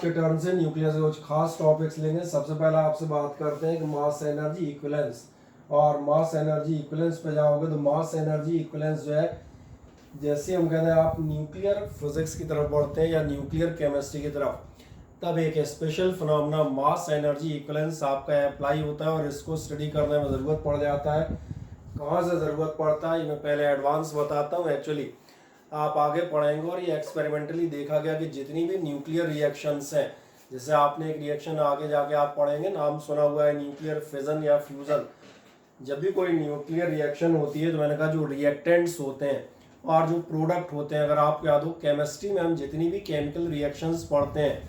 के टर्म से न्यूक्लियस के कुछ खास टॉपिक्स लेंगे। सबसे पहले आपसे बात करते हैं कि मास एनर्जी इक्विवेलेंस, और मास एनर्जी इक्विवेलेंस पे जाओगे तो मास एनर्जी इक्विवेलेंस जो है, जैसे हम कहते हैं आप न्यूक्लियर फिजिक्स की तरफ बढ़ते हैं या न्यूक्लियर केमिस्ट्री की तरफ, तब एक special phenomena mass energy equivalence आपका अप्लाई होता है और इसको स्टडी करने में ज़रूरत पड़ जाता है। कहाँ से ज़रूरत पड़ता है ये मैं पहले एडवांस बताता हूँ। एक्चुअली आप आगे पढ़ेंगे और ये एक्सपेरिमेंटली देखा गया कि जितनी भी न्यूक्लियर रिएक्शंस हैं, जैसे आपने एक रिएक्शन आगे जाके आप पढ़ेंगे, नाम सुना हुआ है न्यूक्लियर फिजन या फ्यूज़न। जब भी कोई न्यूक्लियर रिएक्शन होती है तो मैंने कहा जो रिएक्टेंट्स होते हैं और जो प्रोडक्ट होते हैं, अगर आपको याद हो केमिस्ट्री में हम जितनी भी केमिकल रिएक्शंस पढ़ते हैं,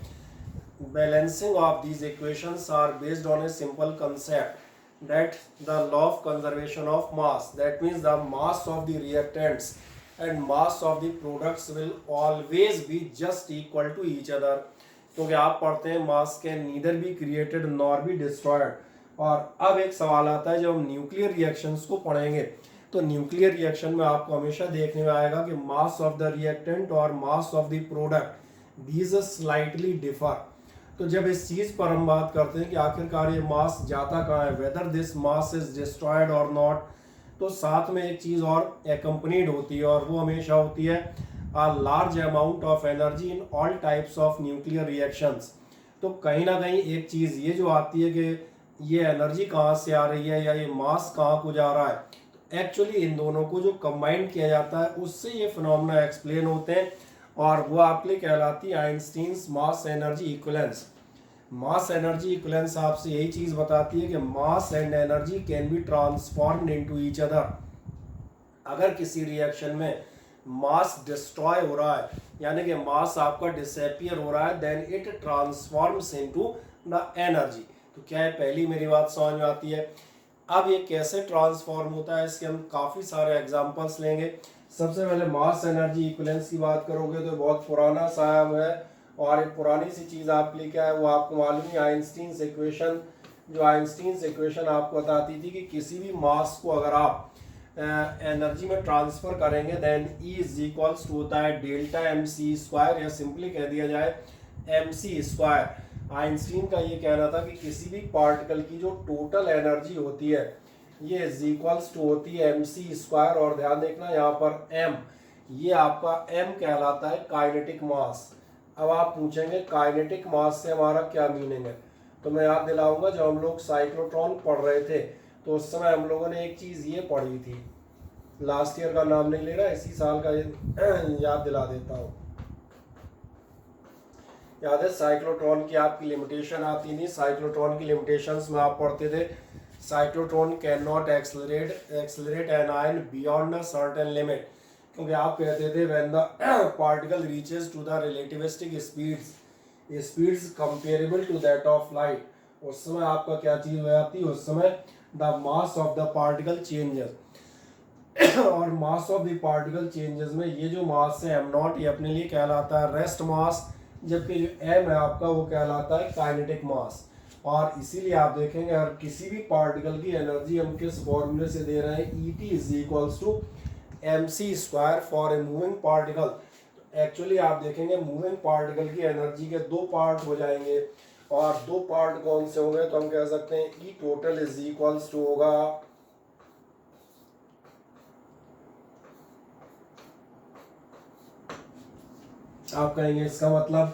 balancing of these equations are based on a simple concept that the law of conservation of mass, that means the mass of the reactants and mass of the products will always be just equal to each other. क्योंकि आप पढ़ते हैं mass can neither be created nor be destroyed. और अब एक सवाल आता है, जब हम न्यूक्लियर रिएक्शंस को पढ़ेंगे तो न्यूक्लियर रिएक्शन में आपको हमेशा देखने में आएगा कि मास ऑफ द रिएक्टेंट और mass of the product these slightly differ. तो जब इस चीज़ पर हम बात करते हैं कि आखिरकार ये मास जाता कहाँ है, whether this mass is destroyed और नॉट, तो साथ में एक चीज़ और एक्कम्पनीड होती है और वो हमेशा होती है a large amount of energy in all types of nuclear reactions। तो कहीं ना कहीं एक चीज़ ये जो आती है कि ये एनर्जी कहाँ से आ रही है या ये मास कहाँ को जा रहा है, तो एक्चुअली इन दोनों को जो कंबाइन किया जाता है उससे ये फिनोमेना एक्सप्लेन होते हैं और वो आपके लिए कहलाती है Einstein's mass energy equivalence. Mass energy equivalence आपसे यही चीज़ बताती है कि mass and energy can be transformed into each other. अगर किसी रिएक्शन में मास डिस्ट्रॉय हो रहा है, यानी कि मास आपका डिसअपियर हो रहा है, then it transforms into the energy. तो क्या है, पहली मेरी बात समझ में आती है। अब ये कैसे ट्रांसफॉर्म होता है इसके हम काफ़ी सारे एग्जांपल्स लेंगे। सबसे पहले मास एनर्जी इक्विवेलेंस की बात करोगे तो बहुत पुराना साहब है और एक पुरानी सी चीज़ आपके लिए क्या है वो आपको मालूम है, आइंस्टीन्स इक्वेशन। जो आइंस्टीन्स इक्वेशन आपको बताती थी कि किसी भी मास को अगर आप एनर्जी में ट्रांसफर करेंगे then E is equals to होता है डेल्टा एम सी स्क्वायर, या सिंपली कह दिया जाए एम सी स्क्वायर। आइंस्टीन का ये कहना था कि किसी भी पार्टिकल की जो टोटल एनर्जी होती है ये इज इक्वल्स टू होती है एम सी स्क्वायर, और ध्यान देखना यहाँ पर एम, ये आपका एम कहलाता है काइनेटिक मास। अब आप पूछेंगे काइनेटिक मास से हमारा क्या मीनिंग है, तो मैं याद दिलाऊंगा जब हम लोग साइक्लोट्रॉन पढ़ रहे थे तो उस समय हम लोगों ने एक चीज़ ये पढ़ी थी, लास्ट ईयर का नाम नहीं ले रहा, इसी साल का याद दिला देता हूँ। याद है साइक्लोट्रॉन की आपकी लिमिटेशन आती थी, साइक्लोट्रॉन की लिमिटेशंस में आप पढ़ते थे cyclotron can not accelerate an ion beyond a certain limit, क्योंकि आप कहते थे when the particle reaches to the relativistic speeds comparable to that of light, उस समय आपका क्या चीज़ हो जाती है, उस समय the mass of the particle changes. और mass of the particle changes में ये जो मास है एम नॉट, ये अपने लिए कहलाता है रेस्ट मास, जबकि जो एम है आपका वो कहलाता है काइनेटिक मास। और इसीलिए आप देखेंगे अगर किसी भी पार्टिकल की एनर्जी हम किस फॉर्मूले से दे रहे हैं, E T is equals to M C square for a moving particle. Actually आप देखेंगे मूविंग पार्टिकल की एनर्जी के दो पार्ट हो जाएंगे, और दो पार्ट कौन से होंगे, तो हम कह सकते हैं ई टोटल इज इक्वल्स टू होगा आप कहेंगे इसका मतलब,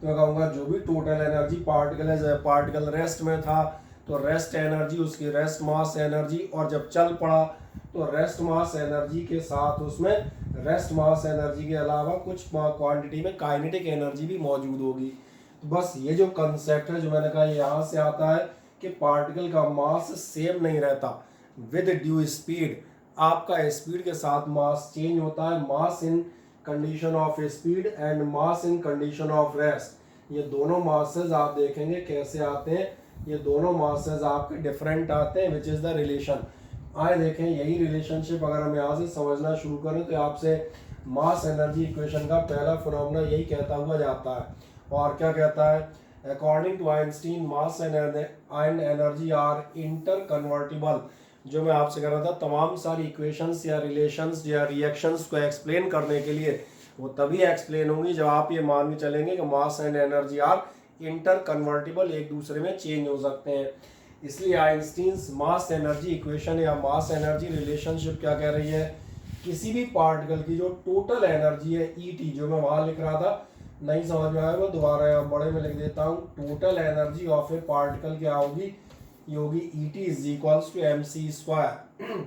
तो मैं कहूँगा जो भी टोटल एनर्जी पार्टिकल है, पार्टिकल रेस्ट में था तो रेस्ट एनर्जी उसकी रेस्ट मास एनर्जी, और जब चल पड़ा तो रेस्ट मास एनर्जी के साथ उसमें रेस्ट मास एनर्जी के अलावा कुछ क्वांटिटी में काइनेटिक एनर्जी भी मौजूद होगी। तो बस ये जो कंसेप्ट है जो मैंने कहा यहाँ से आता है कि पार्टिकल का मास सेम नहीं रहता, विद ड्यू स्पीड आपका स्पीड के साथ मास चेंज होता है, mass in condition of speed and mass in condition of rest. ये दोनों मासेस आप देखेंगे कैसे आते हैं, ये दोनों मासेस आपके डिफरेंट आते हैं, विच इज़ द रिलेशन। आए देखें यही रिलेशनशिप अगर हम यहाँ से समझना शुरू करें तो आपसे मास एनर्जी इक्वेशन का पहला फिनोमेना यही कहता हुआ जाता है, और क्या कहता है, according to Einstein mass and energy are interconvertible. जो मैं आपसे कह रहा था तमाम सारी इक्वेशंस या रिलेशंस या रिएक्शंस को एक्सप्लेन करने के लिए वो तभी एक्सप्लेन होंगी जब आप ये मान के चलेंगे कि mass and energy are interconvertible, एक दूसरे में चेंज हो सकते हैं। इसलिए आइंस्टीन्स मास एनर्जी इक्वेशन या मास एनर्जी रिलेशनशिप क्या कह रही है, किसी भी पार्टिकल की जो टोटल एनर्जी है ईटी, जो मैं वहां लिख रहा था, नहीं समझ में आया मैं दोबारा यहाँ बड़े में लिख देता हूँ, total energy of a particle क्या होगी, ये होगी E T is equals to M C square.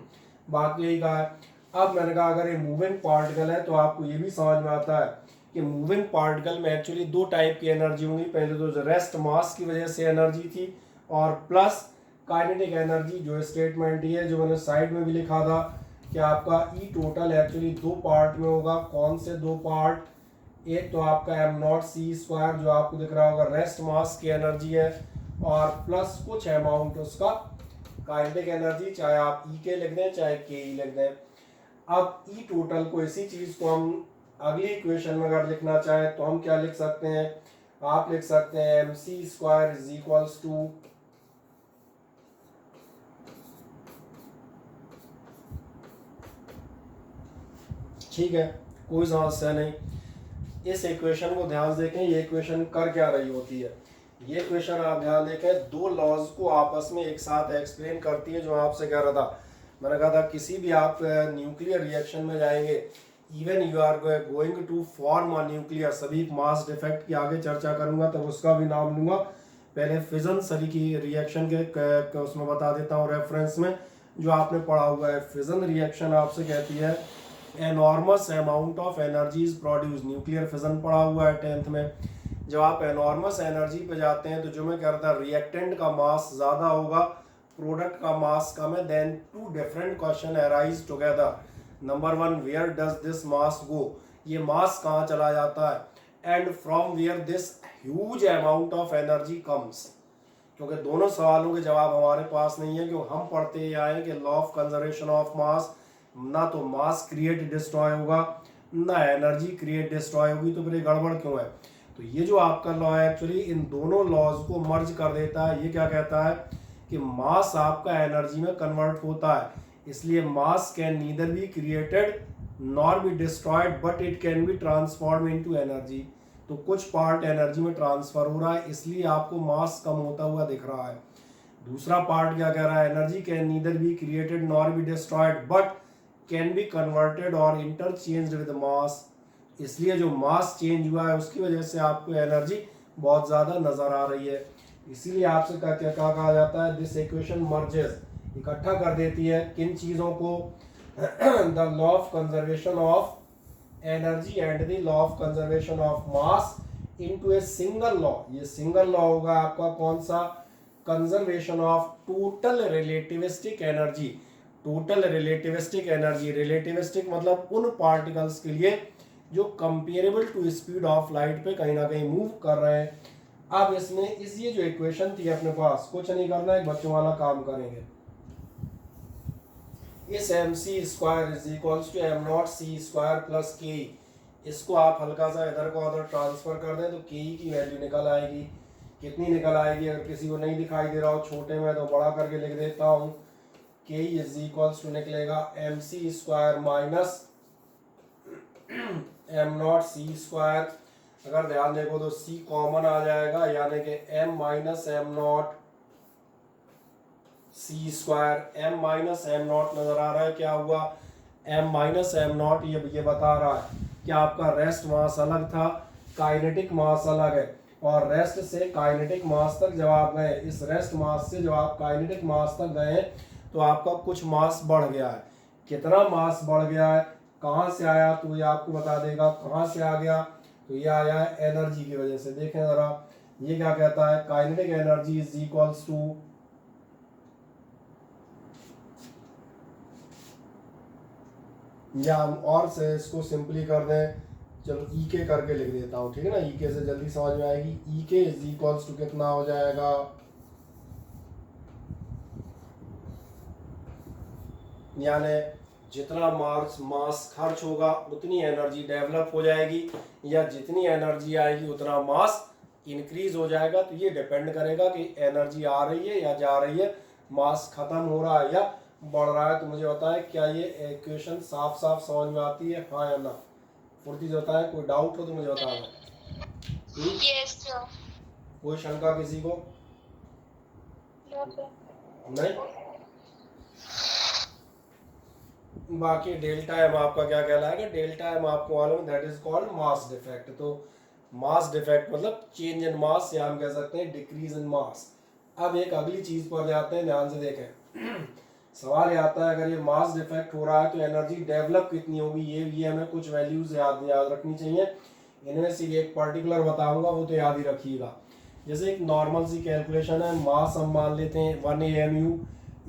बाकी यही कहा है। अब मैंने कहा अगर ये मूविंग पार्टिकल है तो आपको ये भी समझ में आता है कि मूविंग पार्टिकल में एक्चुअली दो टाइप की एनर्जी होंगी, पहले तो रेस्ट मास की वजह से एनर्जी थी, और प्लस काइनेटिक एनर्जी, जो स्टेटमेंट ही है जो मैंने साइड में भी लिखा था कि आपका ई टोटल एक्चुअली दो पार्ट में होगा। कौन से दो पार्ट, एक तो आपका एम नॉट सी स्क्वायर जो आपको दिख रहा होगा रेस्ट मास की एनर्जी है, और प्लस कुछ अमाउंट उसका काइनेटिक एनर्जी, चाहे आप ई के लिख दें चाहे के ई लिख दें। अब ई टोटल को, इसी चीज को हम अगली इक्वेशन में अगर लिखना चाहे तो हम क्या लिख सकते हैं, आप लिख सकते हैं M C square is equals to, ठीक है कोई समस्या नहीं। इस इक्वेशन को ध्यान से देखें, ये इक्वेशन कर क्या रही होती है, ये इक्वेशन आप ध्यान देखें दो लॉज को आपस में एक साथ एक्सप्लेन करती है। जो आपसे कह रहा था, मैंने कहा था किसी भी आप न्यूक्लियर रिएक्शन में जाएंगे, even you are going to form a nuclear, सभी मास डिफेक्ट की आगे चर्चा करूंगा तब उसका भी नाम लूंगा, पहले फिजन सभी की रिएक्शन के उसमें बता देता हूँ रेफरेंस में जो आपने पढ़ा हुआ है। फिजन रिएक्शन आपसे कहती है enormous amount of energy is produce, nuclear fission पढ़ा हुआ है 10th में। जब आप एनॉर्मस एनर्जी पे जाते हैं तो जो मैं कह रहा था रिएक्टेंट का मास ज़्यादा होगा, प्रोडक्ट का मास कम है, then two different question arise together. Number one, where does this mass go, ये मास कहाँ चला जाता है, and from where this huge amount of energy comes. क्योंकि दोनों सवालों के जवाब हमारे पास नहीं है, क्योंकि हम पढ़ते ही आए कि लॉ ऑफ कंजर्वेशन ऑफ मास, ना तो मास क्रिएट डिस्ट्रॉय होगा ना एनर्जी क्रिएट डिस्ट्रॉय होगी, तो फिर ये गड़बड़ क्यों है। तो ये जो आपका लॉ है एक्चुअली इन दोनों लॉज को मर्ज कर देता है। ये क्या कहता है कि मास आपका एनर्जी में कन्वर्ट होता है, इसलिए मास can neither be created nor be destroyed but it can be transform into energy. तो कुछ पार्ट एनर्जी में ट्रांसफर हो रहा है, इसलिए आपको मास कम होता हुआ दिख रहा है। दूसरा पार्ट क्या कह रहा है, energy can neither be created nor be destroyed but can be converted और इंटरचेंज्ड विद मास, इसलिए जो मास चेंज हुआ है उसकी वजह से आपको एनर्जी बहुत ज़्यादा नज़र आ रही है। इसीलिए आपसे क्या कहा जाता है, दिस इक्वेशन मर्जेस, इकट्ठा कर देती है किन चीज़ों को, the law of conservation of energy and the law of conservation of mass into a single law. ये सिंगल लॉ होगा आपका कौन सा, conservation of total relativistic energy. Total relativistic energy, relativistic मतलब उन पार्टिकल्स के लिए जो comparable to speed of light पे कहीं ना कहीं मूव कर रहे हैं। अब इसमें ये जो इक्वेशन थी अपने पास, कुछ नहीं करना है, बच्चों वाला काम करेंगे। इस M C square is equals to M naught C square plus K, इसको आप हल्का सा इधर को उधर ट्रांसफर कर दें तो के की वैल्यू निकल आएगी। कितनी निकल आएगी, अगर किसी को नहीं दिखाई दे रहा हो छोटे में तो बड़ा करके लिख देता हूँ, के इज इक्वल्स टू निकलेगा M C square minus M naught C square. अगर ध्यान देखो तो सी कॉमन आ जाएगा, यानी कि M minus M naught C square. M minus M naught नजर आ रहा है, क्या हुआ, एम माइनस एम नॉट ये बता रहा है कि आपका रेस्ट मास अलग था, काइनेटिक मास अलग है, और रेस्ट से काइनेटिक मास तक जब आप गए, इस रेस्ट मास से जब आप काइनेटिक मास तक गए तो आपका कुछ मास बढ़ गया है। कितना मास बढ़ गया है, कहाँ से आया, तो ये आपको बता देगा कहाँ से आ गया, तो ये आया है एनर्जी की वजह से। देखें जरा, ये क्या कहता है, kinetic energy is equals to, या हम और से इसको सिंपली कर दें, चलो ई के करके लिख देता हूँ, ठीक है ना, ई के से जल्दी समझ में आएगी। ई के इज इक्वल्स टू कितना हो जाएगा, यानी जितना मास खर्च होगा उतनी एनर्जी डेवलप हो जाएगी, या जितनी एनर्जी आएगी उतना मास इंक्रीज हो जाएगा। तो ये डिपेंड करेगा कि एनर्जी आ रही है या जा रही है, मास खत्म हो रहा है या बढ़ रहा है। तो मुझे बताएं क्या ये इक्वेशन साफ साफ समझ में आती है, हाँ या ना, फुर्ती से बताएं, कोई डाउट हो तो मुझे बताना। Yes, sir. कोई शंका किसी को? नहीं। बाकी डेल्टा एम आपका क्या कहलाएगा? डेल्टा एम आपको मालूम है, that is called mass defect. तो मास डिफेक्ट मतलब चेंज इन मास, या हम कह सकते हैं डिक्रीज इन मास। अब एक अगली चीज पर जाते हैं, ध्यान से देखें। सवाल ये आता है, अगर ये मास डिफेक्ट हो रहा है तो एनर्जी डेवलप कितनी होगी, ये हमें कुछ वैल्यूज याद रखनी चाहिए। इनमें से एक पर्टिकुलर बताऊंगा, वो तो याद ही रखिएगा। जैसे एक नॉर्मल सी कैलकुलेशन है, मास हम मान लेते हैं 1 AMU,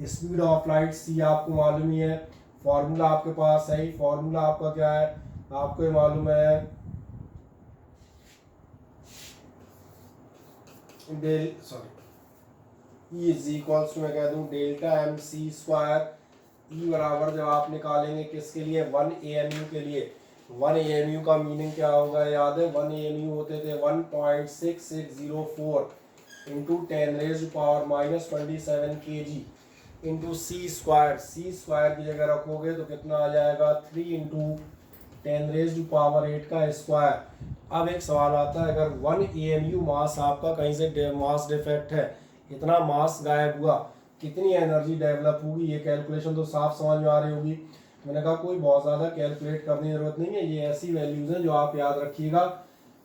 speed of light c आपको मालूम ही है, फॉर्मूला आपके पास है ही। फॉर्मूला आपका क्या है, आपको ये मालूम है, del sorry E is equals to, मैं कह दूं delta M C square. E बराबर जब आप निकालेंगे किसके लिए, 1 AMU के लिए। 1 AMU का मीनिंग क्या होगा, याद है? 1 AMU होते थे 1.6604 इंटू 10⁻⁻27 kg इंटू सी स्क्वायर। सी स्क्वायर की जगह रखोगे तो कितना आ जाएगा, 3 इंटू 10⁸ का स्क्वायर। अब एक सवाल आता है, अगर 1 AMU मास आपका कहीं से मास डिफेक्ट है, इतना मास गायब हुआ, कितनी एनर्जी डेवलप होगी? ये कैलकुलेशन तो साफ समझ में आ रही होगी। मैंने कहा कोई बहुत ज़्यादा कैलकुलेट करने की जरूरत नहीं है, ये ऐसी वैल्यूज हैं जो आप याद रखिएगा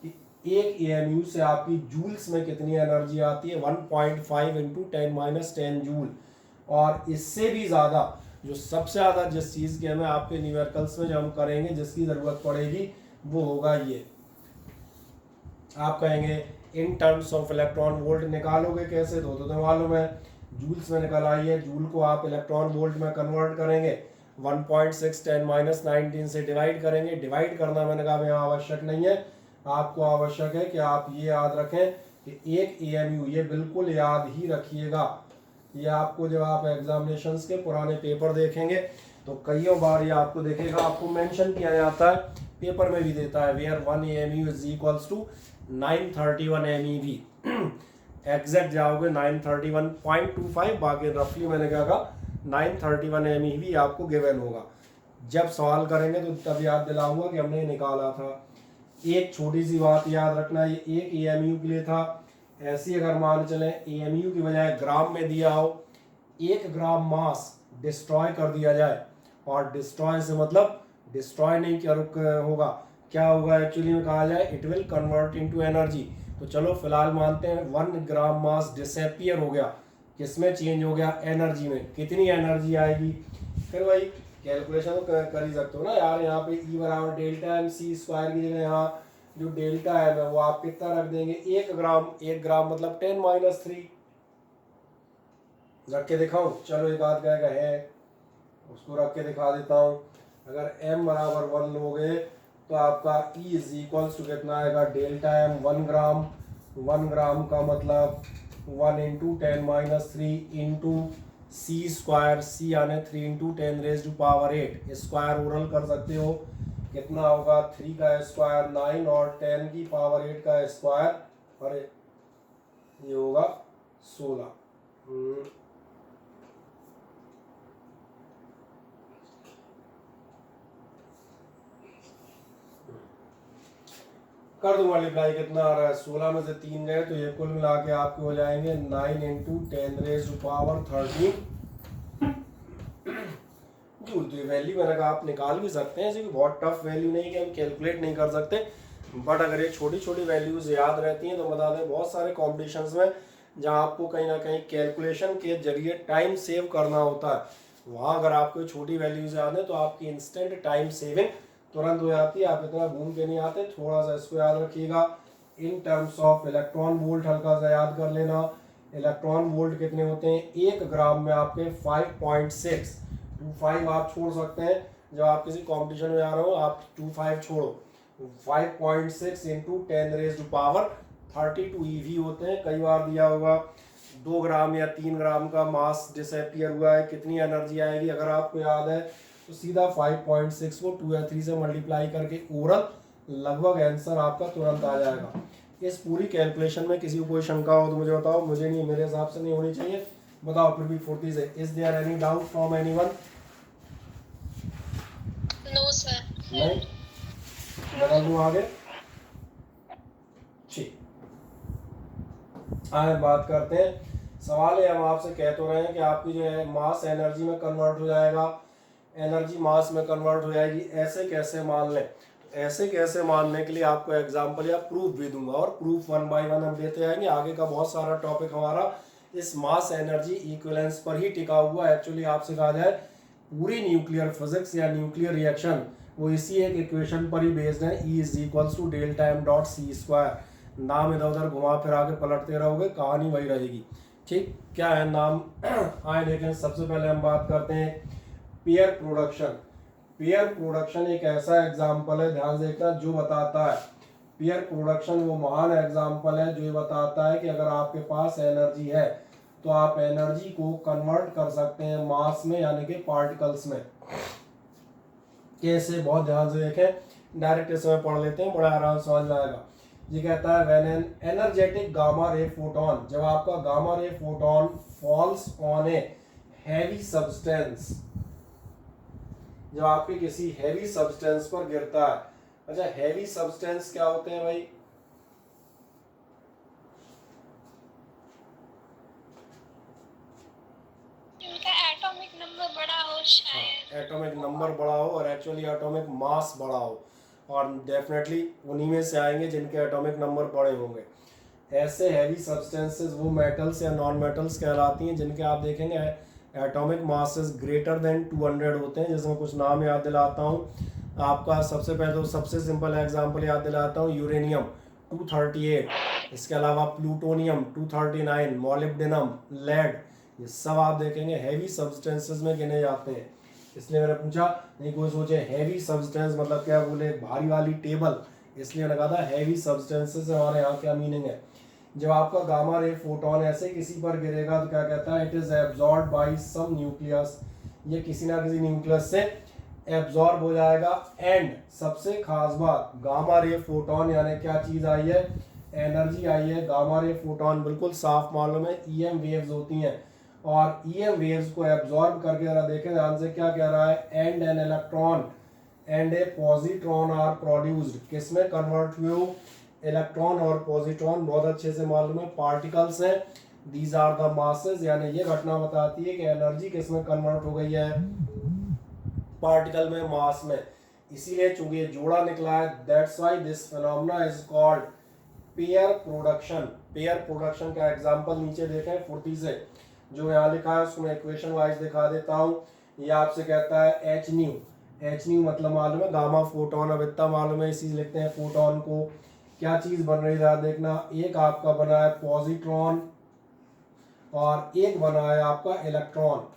कि 1 AMU से आपकी जूल्स में कितनी एनर्जी आती है, 1.5 इंटू 10⁻10 जूल। और इससे भी ज़्यादा, जो सबसे ज़्यादा जिस चीज़ की हमें आपके न्यूमेरिकल्स में जो हम करेंगे, जिसकी ज़रूरत पड़ेगी, वो होगा ये। आप कहेंगे in terms of electron volt निकालोगे कैसे, तो मालूम है, जूल्स में निकल आई है। जूल को आप इलेक्ट्रॉन वोल्ट में कन्वर्ट करेंगे, 1.6 10⁻19 से डिवाइड करेंगे। डिवाइड करना मैंने कहा यहाँ आवश्यक नहीं है, आपको आवश्यक है कि आप ये याद रखें कि 1 AMU, ये बिल्कुल याद ही रखिएगा। ये आपको जब आप एग्जामिनेशंस के पुराने पेपर देखेंगे तो कईयों बार ये आपको देखेगा, आपको मेंशन किया जाता है, पेपर में भी देता है, where 1 AMU is equals to 931 MeV। Exact जाओगे 931.25, बाकी रफली मैंने क्या कहा 931 MeV आपको गिवन होगा। जब सवाल करेंगे तो तब याद दिलाऊंगा कि हमने ये निकाला था। एक छोटी सी बात याद रखना, ये 1 AMU के लिए था। ऐसी अगर मान चले AMU की बजाय ग्राम में दिया हो, 1 ग्राम मास डिस्ट्रॉय कर दिया जाए, और डिस्ट्रॉय से मतलब डिस्ट्रॉय नहीं क्या होगा, क्या होगा एक्चुअली में कहा जाए, it will convert into energy. तो चलो फिलहाल मानते हैं 1 ग्राम मास डिसअपियर हो गया, किसमें चेंज हो गया, एनर्जी में। कितनी एनर्जी आएगी, फिर वही कैलकुलेशन तो कर ही सकते हो ना यार। यहाँ पे ई बराबर डेल्टा एम सी स्क्वायर की जगह यहाँ जो डेल्टा एम है वो आप कितना रख देंगे, 1 ग्राम। 1 ग्राम मतलब 10⁻3 रख के दिखाऊं, चलो एक आध का है उसको रख के दिखा देता हूँ। अगर m बराबर 1 लोगे तो आपका E इज इक्वल्स टू कितना आएगा, डेल्टा एम 1 ग्राम। 1 ग्राम का मतलब 1 इंटू 10⁻3 इंटू सी स्क्वायर, सी यानी 3 इंटू 10⁻8। स्क्वायर ओरल कर सकते हो, कितना होगा, 3 का स्क्वायर 9 और 10 की पावर 8 का स्क्वायर, अरे ये होगा 16। कर दो मल्टीप्लाई, कितना आ रहा है, 16 में से 3 गए तो ये कुल मिला के आपके हो जाएंगे 9 इंटू 10⁻13 जूल। तो ये वैल्यू मैंने कहा आप निकाल भी सकते हैं, ऐसी बहुत टफ वैल्यू नहीं कि हम कैलकुलेट नहीं कर सकते, बट अगर ये छोटी छोटी वैल्यूज याद रहती हैं तो बता दें, बहुत सारे कॉम्पिटिशन्स में जहाँ आपको कहीं ना कहीं कैलकुलेशन के जरिए टाइम सेव करना होता है, वहाँ अगर आपको छोटी वैल्यूज याद है तो आपकी इंस्टेंट टाइम सेविंग तुरंत हो जाती है। आप इतना घूम के नहीं आते, थोड़ा सा इसको याद रखिएगा। In terms of electron volt हल्का सा याद कर लेना। इलेक्ट्रॉन वोल्ट कितने होते हैं, 1 ग्राम में आपके 5.6, 25 आप छोड़ सकते हैं, जब आप किसी कंपटीशन में जा रहे हो आप 25 छोड़ो, 5.6 इंटू 10⁻32 EV होते हैं। कई बार दिया होगा 2 ग्राम या 3 ग्राम का मास डिसअपियर हुआ है, कितनी एनर्जी आएगी, अगर आपको याद है तो सीधा 5.6 को 2 या 3 से मल्टीप्लाई करके ओरल लगभग आंसर आपका तुरंत आ जाएगा। इस पूरी कैलकुलेशन में किसी को कोई शंका हो तो मुझे बताओ, मुझे नहीं, मेरे हिसाब से नहीं होनी चाहिए। बताओ फिर भी फुर्ती से, is there any doubt from anyone? No sir. नहीं, बता दूं आगे? ठीक, आगे बात करते हैं। सवाल है, हम आपसे कह तो रहे हैं कि आपकी जो है मास एनर्जी में कन्वर्ट हो जाएगा, एनर्जी मास में कन्वर्ट हो जाएगी, ऐसे कैसे मान लें। ऐसे कैसे मानने के लिए आपको एग्जांपल या प्रूफ भी दूंगा, और प्रूफ 1 बाय 1 हम देते जाएंगे। आगे का बहुत सारा टॉपिक हमारा इस मास एनर्जी इक्विवेलेंस पर ही टिका हुआ है। एक्चुअली आपसे कहा जाए पूरी न्यूक्लियर फिजिक्स या न्यूक्लियर रिएक्शन वो इसी एक इक्वेशन पर ही बेस्ड है, E is equals to delta M dot C square. नाम इधर उधर घुमा फिरा के पलटते रहोगे, कहानी वही रहेगी। ठीक, क्या है नाम आए देखें। सबसे पहले हम बात करते हैं पेयर प्रोडक्शन। पेयर प्रोडक्शन एक ऐसा एग्जाम्पल है, ध्यान से देखना, जो बताता है पेयर प्रोडक्शन वो महान एग्जाम्पल है जो ये बताता है कि अगर आपके पास एनर्जी है तो आप एनर्जी को कन्वर्ट कर सकते हैं मास में, यानी कि पार्टिकल्स में। कैसे, बहुत ध्यान से देखें, डायरेक्ट इसमें पढ़ लेते हैं, बड़ा आराम से समझ में आएगा। ये कहता है when an energetic gamma ray photon, जब आपका gamma ray photon falls on a heavy substance, जब आपके किसी हैवी सब्सटेंस पर गिरता है। अच्छा, हैवी सब्सटेंस क्या होते हैं भाई? एटॉमिक नंबर बड़ा हो शायद। एटॉमिक नंबर बड़ा हो और एक्चुअली एटॉमिक मास बड़ा हो, और डेफिनेटली उन्हीं में से आएंगे जिनके एटॉमिक नंबर बड़े होंगे। ऐसे हैवी सब्सटेंसेस वो मेटल्स या नॉन मेटल्स कहलाती हैं जिनके आप देखेंगे एटॉमिक मासेस ग्रेटर देन 200 होते हैं। जिसमें कुछ नाम याद दिलाता हूँ आपका। सबसे पहले तो सबसे सिंपल एग्जांपल याद दिलाता हूँ, यूरेनियम 238, इसके अलावा प्लूटोनियम 239, मॉलिब्डेनम, लेड, ये सब आप देखेंगे हैवी सब्सटेंसेस में गिने जाते हैं। इसलिए मैंने पूछा, नहीं कोई सोचे हैवी सब्सटेंस मतलब क्या, बोले भारी वाली टेबल, इसलिए मैंने कहा था हैवी सब्सटेंसेस हमारे यहाँ क्या मीनिंग है। जब आपका गामा रे फोटोन ऐसे किसी पर गिरेगा तो क्या कहता है, it is absorbed by some nucleus, ये किसी ना किसी न्यूक्लियस से एब्जॉर्ब हो जाएगा। एंड सबसे खास बात, गामा रे फोटोन यानी क्या चीज आई है, एनर्जी आई है। गामा रे फोटोन बिल्कुल साफ मालूम है ईएम वेव्स होती हैं, और ईएम वेव्स को एब्जॉर्ब करके जरा देखें ध्यान से, क्या कह रहा है, and an electron and a positron are produced, किसमें कन्वर्ट हुए, इलेक्ट्रॉन और पॉजिट्रॉन, बहुत अच्छे से मालूम है पार्टिकल्स हैं। दीज आर द मासेस, यानी ये घटना बताती है कि एनर्जी किसमें कन्वर्ट हो गई है, पार्टिकल में, मास में। इसीलिए चूंकि ये जोड़ा निकला है, that's why this phenomena is called pair production. Pair production का एग्जांपल नीचे देखें फुर्ती से, जो यहाँ लिखा है उसको मैं इक्वेशन वाइज दिखा देता हूँ। ये आपसे कहता है एच न्यू, एच न्यू मतलब मालूम है गामा फोटोन, अब इतना मालूम है, इसी लिखते हैं फोटोन को। क्या चीज बन रही है देखना, एक आपका बना है पॉजिट्रॉन और एक बना है आपका इलेक्ट्रॉन,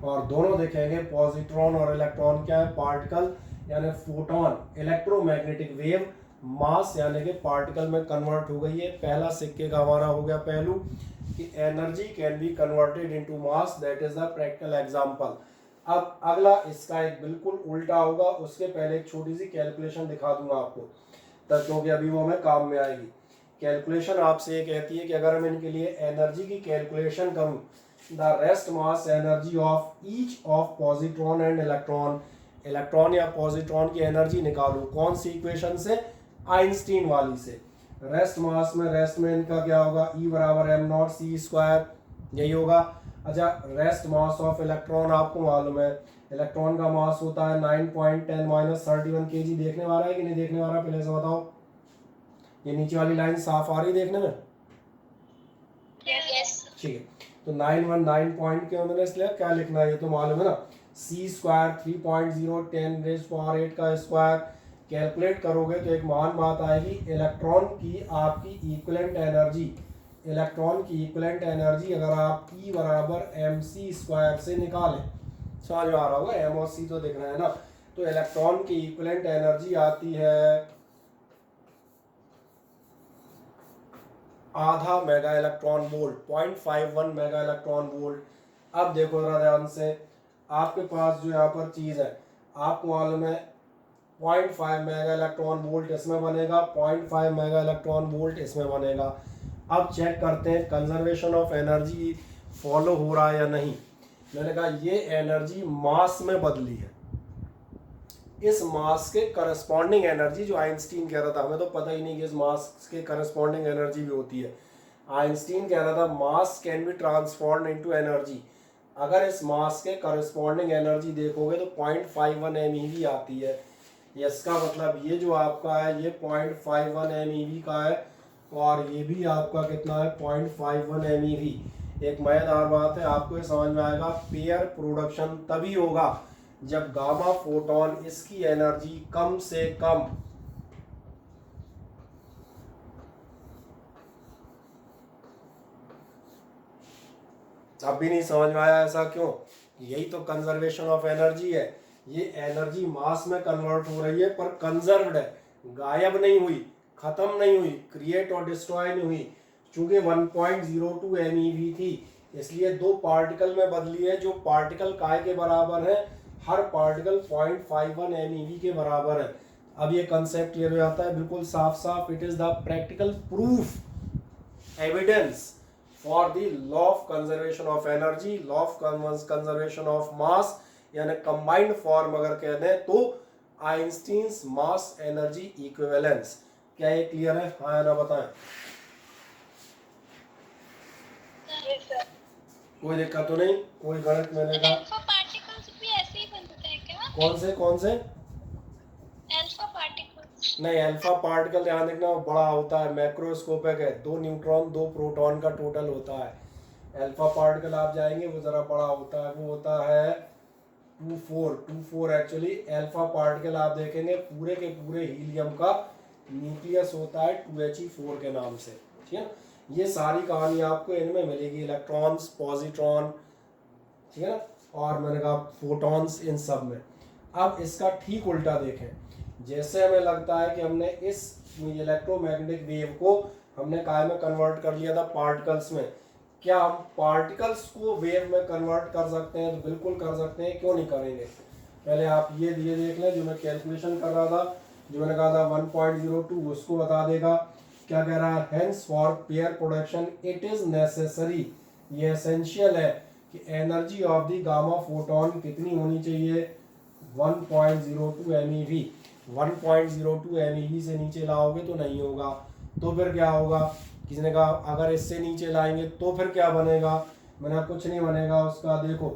और दोनों देखेंगे पॉजिट्रॉन और इलेक्ट्रॉन क्या है, पार्टिकल यानी फोटोन, इलेक्ट्रोमैग्नेटिक वेव, मास यानी कि पार्टिकल में कन्वर्ट हो गई है। पहला सिक्के का हमारा हो गया पहलू कि energy can be converted into mass, that is the practical example. अब अगला इसका एक बिल्कुल उल्टा होगा, उसके पहले एक छोटी सी कैलकुलेशन दिखा दूंगा आपको, तब क्योंकि अभी वो हमें काम में आएगी। कैलकुलेशन आपसे ये कहती है कि अगर मैं इनके लिए एनर्जी की कैलकुलेशन करूं, the rest mass energy of each of positron and electron, electron या पॉजिट्रॉन की एनर्जी निकालूं, कौन सी इक्वेशन से, आइंस्टीन वाली से। रेस्ट मास में, रेस्ट में इनका क्या होगा, E बराबर एम नॉट सी स्क्वायर, यही होगा। अच्छा, रेस्ट मास ऑफ इलेक्ट्रॉन आपको मालूम है, इलेक्ट्रॉन का मास होता है 9.10 माइनस 31 kg। देखने वाला है कि नहीं देखने वाला, पहले से बताओ। ये नीचे वाली लाइन साफ आ रही देखने में? ठीक है, तो 919 पॉइंट क्यों मैंने इसलिए क्या लिखना है, ये तो मालूम है ना, सी स्क्वायर 3.010 रेज़ पावर 8 का स्क्वायर। कैलकुलेट करोगे तो एक महान बात आएगी, इलेक्ट्रॉन की आपकी इक्विवेलेंट एनर्जी, इलेक्ट्रॉन की इक्विवेलेंट एनर्जी अगर आप E बराबर mc स्क्वायर से निकालें, समझ में आ रहा होगा, m और c तो दिख रहा है ना, तो इलेक्ट्रॉन की इक्विवेलेंट एनर्जी आती है आधा mega electron volt, 0.51 mega electron volt. अब देखो जरा ध्यान से, आपके पास जो यहाँ पर चीज़ है, आपको मालूम है 0.5 मेगा इलेक्ट्रॉन वोल्ट इसमें बनेगा, 0.5 मेगा इलेक्ट्रॉन वोल्ट इसमें बनेगा। अब चेक करते हैं कंजर्वेशन ऑफ एनर्जी फॉलो हो रहा है या नहीं। मैंने कहा ये एनर्जी मास में बदली है, इस मास के करस्पॉन्डिंग एनर्जी, जो आइंस्टीन कह रहा था, हमें तो पता ही नहीं कि इस मास के करस्पॉन्डिंग एनर्जी भी होती है। आइंस्टीन कह रहा था मास can be transformed into energy. अगर इस मास के करस्पॉन्डिंग एनर्जी देखोगे तो 0.51 MeV आती है। इसका मतलब ये जो आपका है ये 0.51 MeV का है, और ये भी आपका कितना है 0.51 MeV। एक मजेदार बात है, आपको ये समझ में आएगा, पेयर प्रोडक्शन तभी होगा जब गामा फोटोन इसकी एनर्जी कम से कम अब भी नहीं समझ में आया, ऐसा क्यों? यही तो कंजर्वेशन ऑफ एनर्जी है। ये एनर्जी मास में कन्वर्ट हो रही है पर कंजर्व्ड है, गायब नहीं हुई, खत्म नहीं हुई, क्रिएट और डिस्ट्रॉय नहीं हुई। चूंकि 1.02 MeV थी इसलिए दो पार्टिकल में बदली है, जो पार्टिकल काय के बराबर है, हर पार्टिकल 0.51 MeV के बराबर है। अब ये कंसेप्ट क्लियर हो जाता है बिल्कुल साफ साफ। It is the practical proof, evidence for the law of conservation of energy, law of conservation of mass, यानी combined form अगर कह दें तो आइंस्टीन्स मास एनर्जी इक्विवेलेंस। क्या ये क्लियर है? हाँ या ना बताएं। Yes, sir. कोई दिक्कत तो नहीं? कोई गणित मैंने कहा अल्फा पार्टिकल्स भी ऐसे ही बनते हैं क्या? कौन से अल्फा पार्टिकल्स। नहीं, अल्फा पार्टिकल ध्यान रखना वो बड़ा होता है, मैक्रोस्कोपिक है, 2 न्यूट्रॉन 2 प्रोटॉन का टोटल होता है। अल्फा पार्टिकल आप जाएंगे वो जरा बड़ा होता है, वो होता है 24 एक्चुअली। अल्फा पार्टिकल आप देखेंगे पूरे के पूरे हीलियम का न्यूक्लियस होता है 2He4 के नाम से, ठीक है। ये सारी कहानी आपको इनमें मिलेगी, इलेक्ट्रॉन्स, पॉजिट्रॉन, ठीक है ना, और मैंने कहा फोटॉन्स, इन सब में। अब इसका ठीक उल्टा देखें, जैसे हमें लगता है कि हमने इस इलेक्ट्रोमैग्नेटिक वेव को हमने काय में कन्वर्ट कर लिया था, पार्टिकल्स में। क्या हम पार्टिकल्स को वेव में कन्वर्ट कर सकते हैं? तो बिल्कुल कर सकते हैं, क्यों नहीं करेंगे। पहले आप ये देख लें, जो मैं कैलकुलेशन कर रहा था, जो मैंने कहा था 1.02, उसको बता देगा। क्या कह रहा है? Hence for pair production it is necessary, ये एसेंशियल है कि energy of the gamma photon कितनी होनी चाहिए? 1.02 MeV। 1.02 MeV से नीचे लाओगे तो नहीं होगा। तो फिर क्या होगा? किसी ने कहा अगर इससे नीचे लाएंगे तो फिर क्या बनेगा? मैंने कुछ नहीं बनेगा उसका। देखो,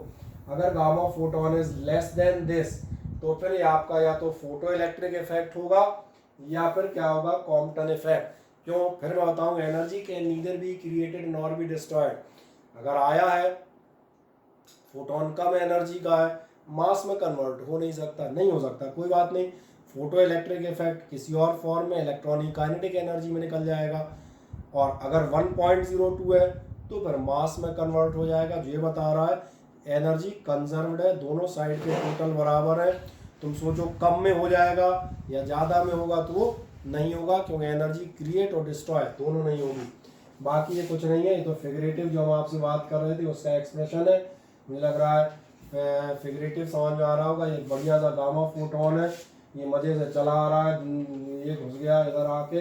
अगर gamma photon is less than this तो फिर आपका या तो फोटो इलेक्ट्रिक इफेक्ट होगा या फिर क्या होगा? Compton effect. क्यों? फिर मैं बताऊंगा। Energy can neither be created nor be destroyed. अगर आया है फोटोन कम एनर्जी का है, मास में कन्वर्ट हो नहीं सकता, नहीं हो सकता, कोई बात नहीं। फोटो इलेक्ट्रिक इफेक्ट किसी और फॉर्म में इलेक्ट्रॉनिक काइनेटिक एनर्जी में निकल जाएगा। और अगर 1.02 है तो फिर मास में कन्वर्ट हो जाएगा। जो ये बता रहा है एनर्जी कंजर्व्ड है, दोनों साइड के टोटल बराबर है। तुम सोचो कम में हो जाएगा या ज़्यादा में होगा तो वो नहीं होगा, क्योंकि एनर्जी क्रिएट और डिस्ट्रॉय दोनों नहीं होगी। बाकी ये कुछ नहीं है, ये तो फिगरेटिव जो हम आपसे बात कर रहे थे उसका एक्सप्रेशन है। मुझे लग रहा है फिगरेटिव समझ में आ रहा होगा। ये बढ़िया सा गामा फोटोन है, ये मज़े से चला आ रहा है, ये घुस गया इधर आके,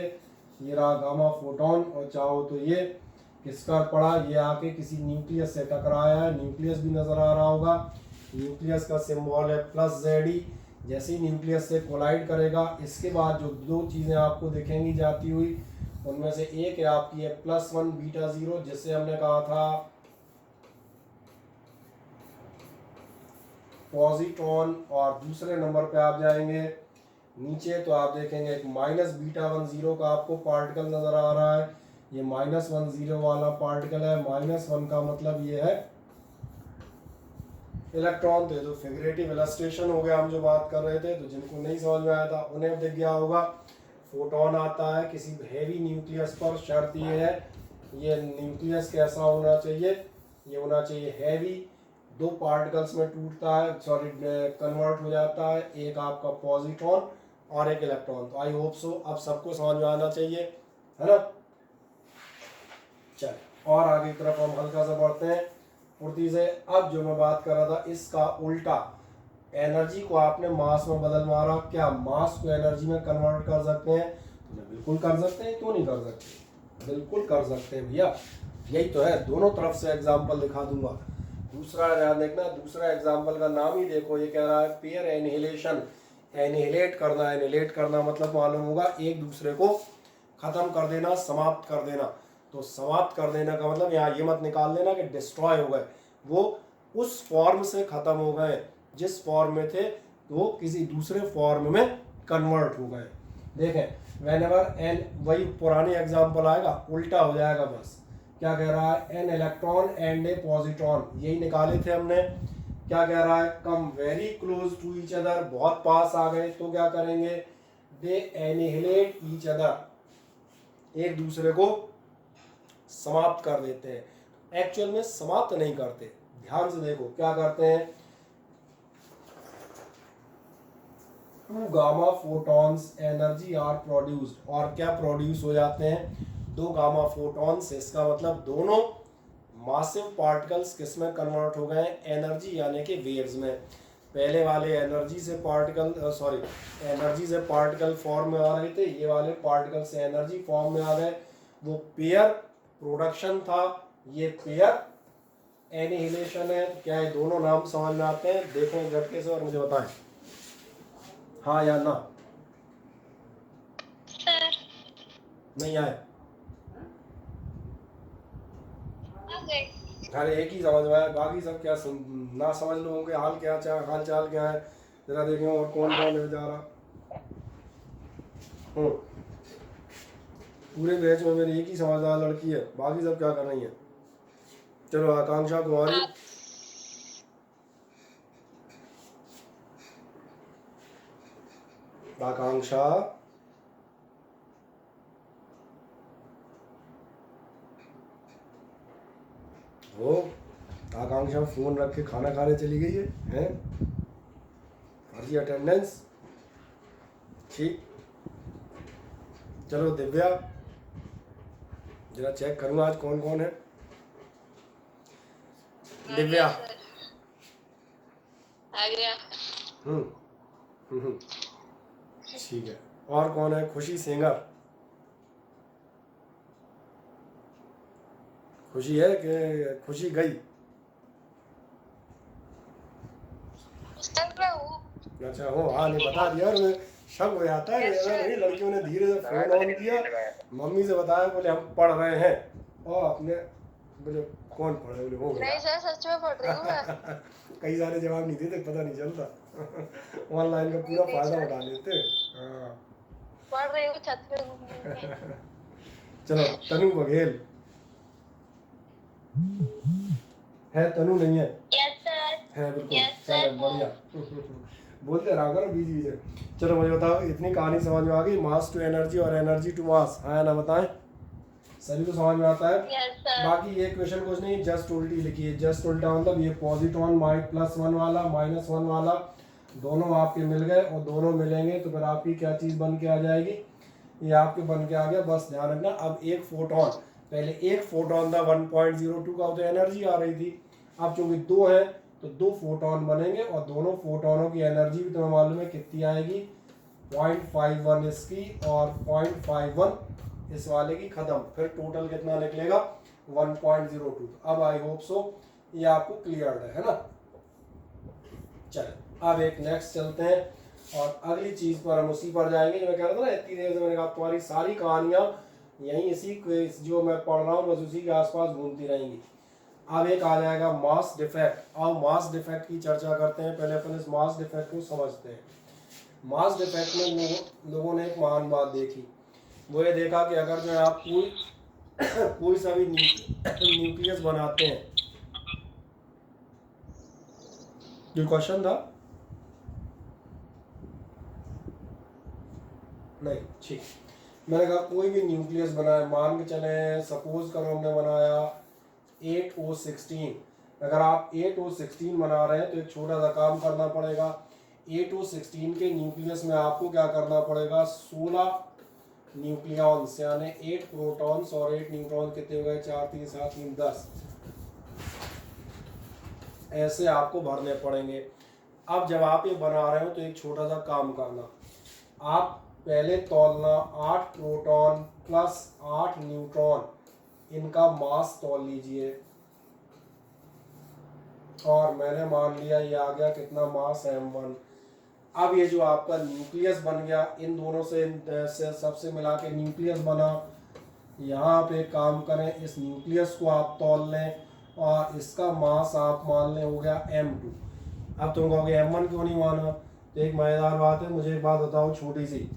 ये रहा गामा फोटोन। और चाहो तो ये किसका पड़ा, ये आके किसी न्यूक्लियस से टकराया है, न्यूक्लियस भी नज़र आ रहा होगा। न्यूक्लियस का सिंबल है +Ze। जैसे ही न्यूक्लियस से कोलाइड करेगा, इसके बाद जो दो चीज़ें आपको दिखेंगी जाती हुई, उनमें से एक है आपकी है +1 बीटा 0, जिससे हमने कहा था पॉजिट्रॉन। और दूसरे नंबर पे आप जाएंगे नीचे तो आप देखेंगे एक -β10 का आपको पार्टिकल नजर आ रहा है। ये -10 वाला पार्टिकल है। -1 का मतलब ये है इलेक्ट्रॉन। तो ये तो फिगरेटिव इलस्ट्रेशन हो गया हम जो बात कर रहे थे। तो जिनको नहीं समझ में आया था उन्हें दिख गया होगा। फोटोन आता है किसी हैवी न्यूक्लियस पर। शर्त ये है, ये न्यूक्लियस कैसा होना चाहिए? ये होना चाहिए हैवी। दो पार्टिकल्स में टूटता है, सॉरी कन्वर्ट हो जाता है, एक आपका पॉजिट्रॉन और एक इलेक्ट्रॉन। तो आई होप सो अब सबको समझ में आना चाहिए, है ना। चल और आगे की तरफ हम हल्का सा बढ़ते हैं फुर्ती से। अब जो मैं बात कर रहा था इसका उल्टा, एनर्जी को आपने मास में बदल मारा। क्या मास को एनर्जी में कन्वर्ट कर सकते हैं? तो बिल्कुल कर सकते हैं, क्यों नहीं कर सकते? बिल्कुल कर सकते हैं भैया। यही तो है, दोनों तरफ से एग्जाम्पल दिखा दूंगा। दूसरा ध्यान देखना, दूसरा एग्जाम्पल का नाम ही देखो, ये कह रहा है पेयर एनहिलेशन एनिहिलेट करना, एनिहिलेट करना मतलब मालूम होगा एक दूसरे को खत्म कर देना, समाप्त कर देना। तो समाप्त कर देना का मतलब यहाँ ये मत निकाल देना कि डिस्ट्रॉय हो गए, वो उस फॉर्म से खत्म हो गए जिस फॉर्म में थे, वो किसी दूसरे फॉर्म में कन्वर्ट हो गए। देखें वेनेवर एन, वही पुरानी एग्जाम्पल आएगा, उल्टा हो जाएगा बस। क्या कह रहा है, an electron and a positron, यही निकाले थे हमने। क्या कह रहा है, come very close to each other, बहुत पास आ गए तो क्या करेंगे, दे एनिहिलेट ईच अदर, एक दूसरे को समाप्त कर देते हैं। एक्चुअल में समाप्त नहीं करते, ध्यान से देखो क्या करते हैं, 2 gamma photons energy are produced, और क्या प्रोड्यूस हो जाते हैं, 2 गामा फोटॉन्स। इसका मतलब दोनों मासिव पार्टिकल्स किस में कन्वर्ट हो गए, एनर्जी यानी कि वेव्स में। पहले वाले एनर्जी से पार्टिकल एनर्जी से पार्टिकल फॉर्म में आ रहे थे, ये वाले पार्टिकल से एनर्जी फॉर्म में आ गए। वो पेयर प्रोडक्शन था, ये पेयर एनिहिलेशन है। क्या ये दोनों नाम समझ में आते हैं, देखो झटके से और मुझे बताएं हाँ या ना। सर नहीं आए, आ गए। अरे एक ही समझ में आया, बाकी सब क्या ना समझ लोगों के हाल क्या हाल चाल क्या है, जरा देखें और कौन कौन है जा रहा। पूरे बैच में मेरी एक ही समझदार लड़की है, बाकी सब क्या कर रही है। चलो आकांक्षा कुमारी, आकांक्षा वो, आकांक्षा फोन रख के खाना खाने चली गई है, हैं? फर्जी अटेंडेंस, ठीक। चलो दिव्या, जरा चेक करूंगा आज कौन कौन है। दिव्या आ गया। ठीक है, और कौन है, खुशी सिंगर, खुशी है कि खुशी गई, अच्छा हो, हाँ नहीं बता दिया, और मैं शक हो जाता है नहीं, लड़कियों ने धीरे से फोन ऑन किया, मम्मी से बताया, बोले हम पढ़ रहे हैं, और अपने बोले कौन पढ़ रहे, बोले हो गया। नहीं सर, सच में पढ़ रही हूँ मैं। कई सारे जवाब नहीं देते, पता नहीं चलता, ऑनलाइन का पूरा फायदा उठा लेते। हाँ पढ़ रही हूँ छत पे घूम। चलो तनु बघेल है, तनु नहीं है, यस सर। है बिल्कुल, Yes, चलो sir. बढ़िया। बोलते रहा करो बीच बीच में। चलो मुझे बताओ, इतनी कहानी समझ में आ गई, मास टू एनर्जी और एनर्जी टू मास, हाँ ना बताएं, सभी को समझ में आता है। Yes, sir. बाकी ये क्वेश्चन कुछ नहीं, जस्ट उल्टी लिखिए, जस्ट उल्टा मतलब ये पॉजिट्रॉन +1 वाला -1 वाला दोनों आपके मिल गए, और दोनों मिलेंगे तो फिर आपकी क्या चीज़ बन के आ जाएगी, ये आपके बन के आ गया। बस ध्यान रखना, अब एक फोटोन, पहले एक फोटोन था 1.02 का, तो एनर्जी आ रही थी, अब चूंकि 2 है तो 2 फोटोन बनेंगे, और दोनों फोटोनों की एनर्जी भी तुम्हें मालूम है कितनी आएगी, 0.51 इसकी और 0.51 इस वाले की, खत्म, फिर टोटल कितना निकलेगा 1.02। अब आई होप सो ये आपको क्लियर है ना। चलो अब एक नेक्स्ट चलते हैं, और अगली चीज पर हम उसी पर जाएंगे जो मैं कह रहा था ना, इतनी देर से मैंने कहा तुम्हारी सारी कहानियां यहीं इसी जो मैं पढ़ रहा हूँ बस उसी के आसपास घूमती रहेंगी। अब एक आ जाएगा मास डिफेक्ट। अब मास डिफेक्ट की चर्चा करते हैं, पहले अपन इस मास डिफेक्ट को समझते हैं। मास डिफेक्ट में लोगों ने एक महान बात देखी, वो ये देखा कि अगर जो आप कोई सा भी न्यूक्लियस बनाते हैं, जो क्वेश्चन था नहीं, ठीक, मैंने कहा कोई भी न्यूक्लियस बनाए, मान के चले सपोज करो हमने बनाया 8O16, अगर आप 8O16 बना रहे हैं तो एक छोटा सा काम करना पड़ेगा, 8O16 के न्यूक्लियस में आपको क्या करना पड़ेगा, 16 न्यूक्लियॉन्स यानी 8 प्रोटॉन्स और 8 न्यूट्रॉन, कितने हो गए, 4 3 7 3 10, ऐसे आपको भरने पड़ेंगे। अब जब आप ये बना रहे हो तो एक छोटा सा काम करना, आप पहले तौलना 8 प्रोटॉन प्लस 8 न्यूट्रॉन, इनका मास तौल लीजिए, और मैंने मान लिया ये आ गया कितना मास m1, अब ये जो आपका न्यूक्लियस बन गया, इन दोनों से सबसे मिला के न्यूक्लियस बना। यहाँ पे काम करें, इस न्यूक्लियस को आप तौल लें और इसका मास आप मान लें हो गया m2। अब तुम कहोगे m1 क्यों नहीं माना, तो एक मजेदार बात है, मुझे एक बात बताओ छोटी सी।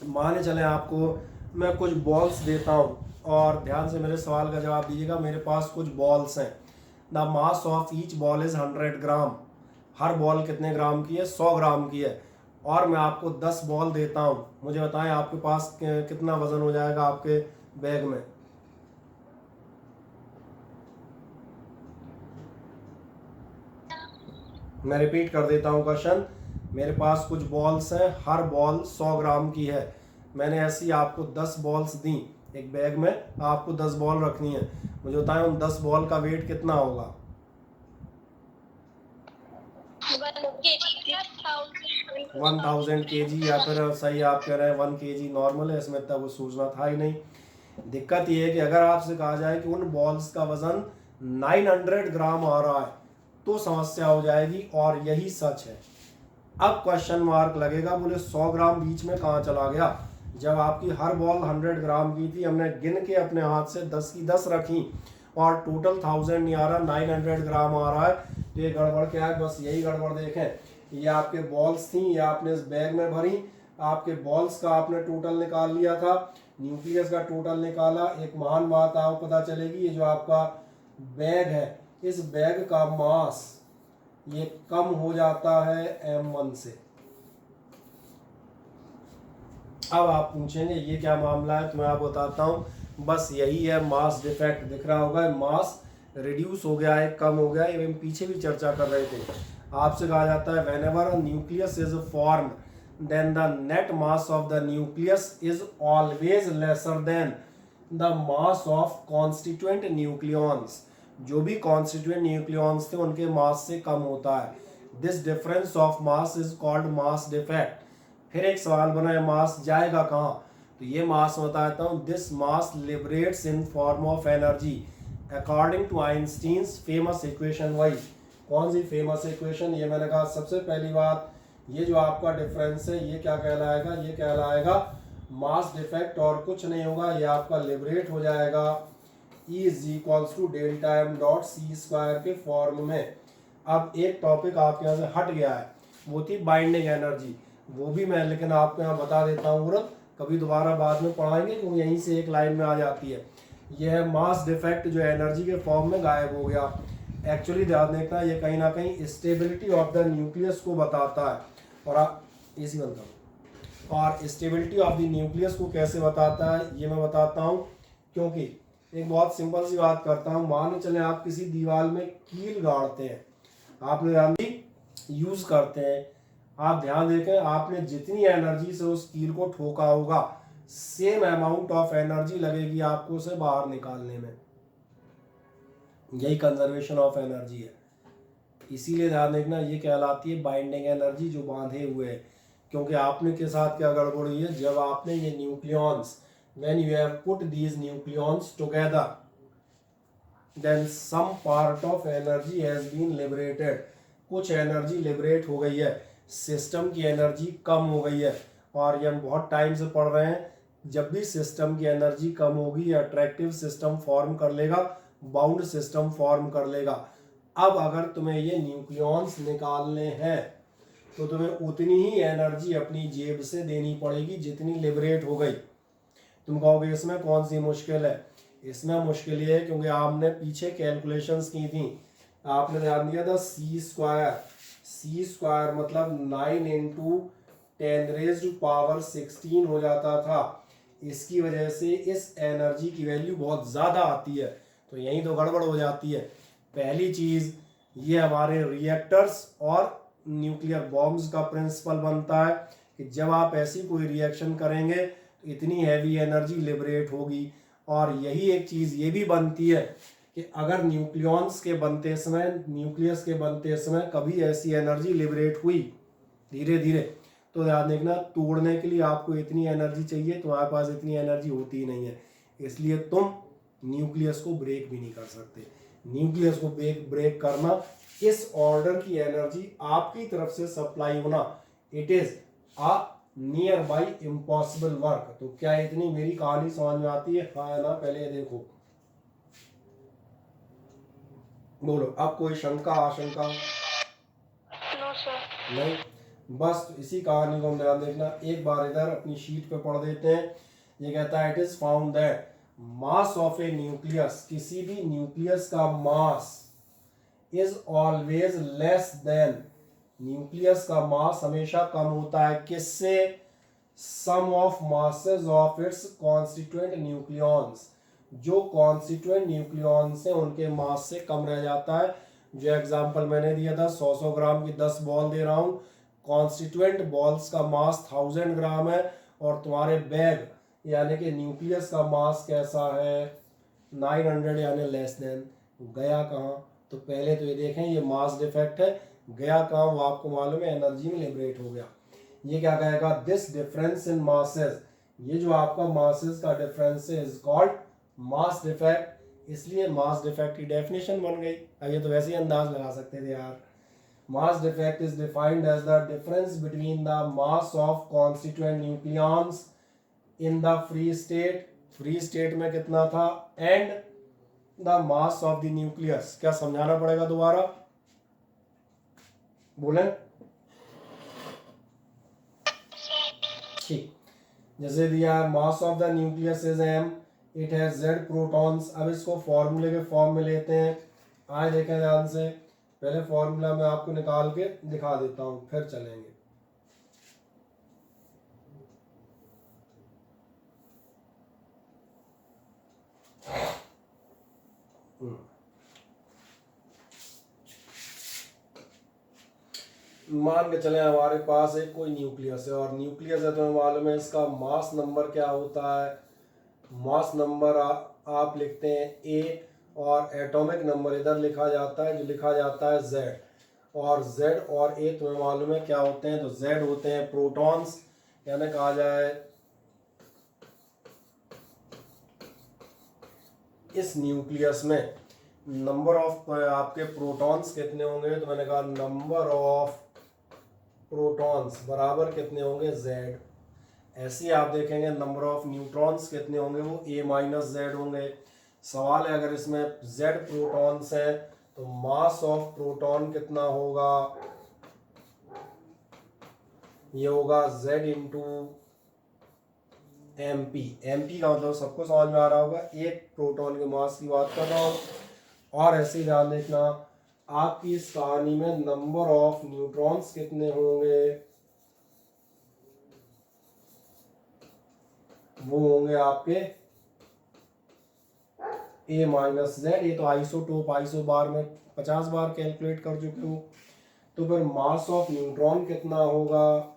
माने चले आपको मैं कुछ बॉल्स देता हूँ, और ध्यान से मेरे सवाल का जवाब दीजिएगा। मेरे पास कुछ बॉल्स हैं, the mass of each ball is 100 gram. Her ball कितने ग्राम की है, 100 ग्राम की है। और मैं आपको 10 बॉल देता हूँ, मुझे बताएं आपके पास कितना वजन हो जाएगा आपके बैग में। मैं रिपीट कर देता हूँ क्वेश्चन। मेरे पास कुछ बॉल्स हैं, हर बॉल 100 ग्राम की है। मैंने ऐसी आपको 10 बॉल्स दी, एक बैग में आपको 10 बॉल रखनी है। मुझे बताएं उन 10 बॉल का वेट कितना होगा। 1000 kg, या फिर सही आप कह रहे हैं 1 kg नॉर्मल है, इसमें इतना कुछ सोचना था ही नहीं। दिक्कत ये है कि अगर आपसे कहा जाए कि उन बॉल्स का वजन 900 ग्राम आ रहा है तो समस्या हो जाएगी, और यही सच है। अब क्वेश्चन मार्क लगेगा, बोले 100 ग्राम बीच में कहाँ चला गया। जब आपकी हर बॉल 100 ग्राम की थी, हमने गिन के अपने हाथ से 10 की 10 रखी और टोटल 1000 नहीं आ रहा, 900 ग्राम आ रहा है। तो ये गड़बड़ क्या है, बस यही गड़बड़ देखें। ये आपके बॉल्स थी, ये आपने इस बैग में भरी, आपके बॉल्स का आपने टोटल निकाल लिया था, न्यूक्लियस का टोटल निकाला। एक महान बात आपको पता चलेगी, ये जो आपका बैग है, इस बैग का मास ये कम हो जाता है m1 से। अब आप पूछेंगे ये क्या मामला है, तो मैं आपको बताता हूँ। बस यही है, मास डिफेक्ट दिख रहा होगा, मास रिड्यूस हो गया है, कम हो गया है। ये हम पीछे भी चर्चा कर रहे थे। आपसे कहा जाता है whenever a nucleus is formed then the net mass of the nucleus is always lesser than the mass of constituent nucleons. जो भी कॉन्स्टिट्यूएंट न्यूक्लियॉन्स थे उनके मास से कम होता है। This difference of mass is called mass defect. फिर एक सवाल बना है, मास जाएगा कहाँ, तो ये मास बताता हूँ। This mass liberates in form of energy according to Einstein's famous equation. वही कौन सी फेमस इक्वेशन, ये मैंने कहा सबसे पहली बात, ये जो आपका डिफरेंस है ये क्या कहलाएगा, ये कहलाएगा मास डिफेक्ट, और कुछ नहीं होगा, ये आपका लिबरेट हो जाएगा E is equals to delta m dot C square के फॉर्म में। अब एक टॉपिक आपके यहाँ से हट गया है, वो थी बाइंडिंग एनर्जी, वो भी मैं लेकिन आपको यहाँ बता देता हूँ, कभी दोबारा बाद में पढ़ाएंगे क्योंकि यहीं से एक लाइन में आ जाती है। यह है मास डिफेक्ट जो एनर्जी के फॉर्म में गायब हो गया। एक्चुअली ध्यान देखना, ये कहीं ना कहीं स्टेबिलिटी ऑफ द न्यूक्लियस को बताता है, और इसी बनता और स्टेबिलिटी ऑफ द न्यूक्लियस को कैसे बताता है ये मैं बताता हूँ। क्योंकि एक बहुत सिंपल सी बात करता हूँ, मान चले आप किसी दीवार में कील गाड़ते हैं, आपने ध्यान यूज करते हैं, आप ध्यान देखें आपने जितनी एनर्जी से उस कील को ठोका होगा, सेम अमाउंट ऑफ एनर्जी लगेगी आपको उसे बाहर निकालने में। यही कंजर्वेशन ऑफ एनर्जी है। इसीलिए ध्यान देखना, ये कहलाती है बाइंडिंग एनर्जी, जो बांधे हुए है। क्योंकि आपने के साथ क्या गड़बड़ हुई है, जब आपने ये nucleons, when you have put these nucleons together then some part of energy has been liberated। कुछ एनर्जी लिबरेट हो गई है, सिस्टम की एनर्जी कम हो गई है। और ये हम बहुत टाइम से पढ़ रहे हैं, जब भी सिस्टम की एनर्जी कम होगी अट्रैक्टिव सिस्टम फॉर्म कर लेगा, बाउंड सिस्टम फॉर्म कर लेगा। अब अगर तुम्हें ये न्यूक्लियॉन्स निकालने हैं तो तुम्हें उतनी ही एनर्जी अपनी जेब से देनी पड़ेगी जितनी लिबरेट हो गई। तुम कहोगे इसमें कौन सी मुश्किल है, इसमें मुश्किल ये है क्योंकि आपने पीछे कैलकुलेशंस की थी, आपने ध्यान दिया था सी स्क्वायर मतलब 9 इंटू 10⁻16 हो जाता था। इसकी वजह से इस एनर्जी की वैल्यू बहुत ज़्यादा आती है, तो यही तो गड़बड़ हो जाती है। पहली चीज़ ये हमारे रिएक्टर्स और न्यूक्लियर बॉम्ब्स का प्रिंसिपल बनता है कि जब आप ऐसी कोई रिएक्शन करेंगे तो इतनी हैवी एनर्जी लिबरेट होगी। और यही एक चीज़ ये भी बनती है कि अगर न्यूक्लियॉन्स के बनते समय, न्यूक्लियस के बनते समय कभी ऐसी एनर्जी लिबरेट हुई धीरे धीरे, तो ध्यान देखना तोड़ने के लिए आपको इतनी एनर्जी चाहिए, तुम्हारे पास इतनी एनर्जी होती ही नहीं है, इसलिए तुम न्यूक्लियस को ब्रेक भी नहीं कर सकते। न्यूक्लियस को ब्रेक करना, इस ऑर्डर की एनर्जी आपकी तरफ से सप्लाई होना, it is a near by impossible work. तो क्या इतनी मेरी कहानी समझ में आती है? हाँ ना? पहले ये देखो, बोलो अब कोई शंका आशंका? No sir. नहीं, बस तो इसी कहानी को हम ध्यान देखना। एक बार इधर अपनी शीट पे पढ़ देते हैं। ये कहता है it is found that mass of a nucleus, किसी भी न्यूक्लियस का mass is always less than, nucleus का मास हमेशा कम होता है किससे? Sum of masses of its constituent nucleons, जो कॉन्स्टिट्यूएंट न्यूक्लियॉन्स है उनके मास से कम रह जाता है। जो एग्जांपल मैंने दिया था 100 ग्राम की 10 बॉल दे रहा हूँ, कॉन्स्टिट्यूएंट बॉल्स का मास 1000 ग्राम है, और तुम्हारे बैग यानी कि न्यूक्लियस का मास कैसा है? 900, यानी लेस देन। गया कहाँ? तो पहले तो ये देखें, ये मास डिफेक्ट है, गया कहाँ वो आपको मालूम है, एनर्जी में लिबरेट हो गया। ये क्या कहेगा? दिस डिफरेंस इन मासेस, ये जो आपका मासेस का डिफरेंस है इज कॉल्ड मास डिफेक्ट। इसलिए मास डिफेक्ट की डेफिनेशन बन गई। अब ये तो वैसे ही अंदाज लगा सकते थे यार। Mass defect is defined as the difference between the mass of constituent nucleons in the free state, free state में कितना था, and the mass of the nucleus. क्या समझाना पड़ेगा दोबारा? बोले ठीक। जैसे दिया mass of the nucleus is m, it has z protons. अब इसको फॉर्मूले के फॉर्म में लेते हैं। आए देखें ध्यान से, पहले फॉर्मूला मैं आपको निकाल के दिखा देता हूँ, फिर चलेंगे। मान के चले हमारे पास एक कोई न्यूक्लियस है, और न्यूक्लियस है तो हमें मालूम है इसका मास नंबर क्या होता है। मास नंबर आप लिखते हैं A, और एटॉमिक नंबर इधर लिखा जाता है, जो लिखा जाता है Z। और Z और A तुम्हें मालूम है क्या होते हैं? तो Z होते हैं प्रोटॉन्स, यानी कहा जाए इस न्यूक्लियस में नंबर ऑफ आपके प्रोटॉन्स कितने होंगे? तो मैंने कहा नंबर ऑफ प्रोटॉन्स बराबर कितने होंगे? Z। ऐसे ही आप देखेंगे नंबर ऑफ न्यूट्रॉन्स कितने होंगे? वो A माइनस Z होंगे। सवाल है अगर इसमें Z प्रोटॉन्स है तो मास ऑफ प्रोटॉन कितना होगा? ये होगा Z इंटू MP। MP का मतलब सबको समझ में आ रहा होगा, एक प्रोटॉन के मास की बात कर रहा हूँ। और ऐसे ही ध्यान देखना, आपकी इस कहानी में नंबर ऑफ न्यूट्रॉन्स कितने होंगे? वो होंगे आपके A माइनस Z। ये तो आइसोटोप, आइसो बार में 50 बार कैलकुलेट कर चुके हो। तो फिर मास ऑफ न्यूट्रॉन कितना होगा?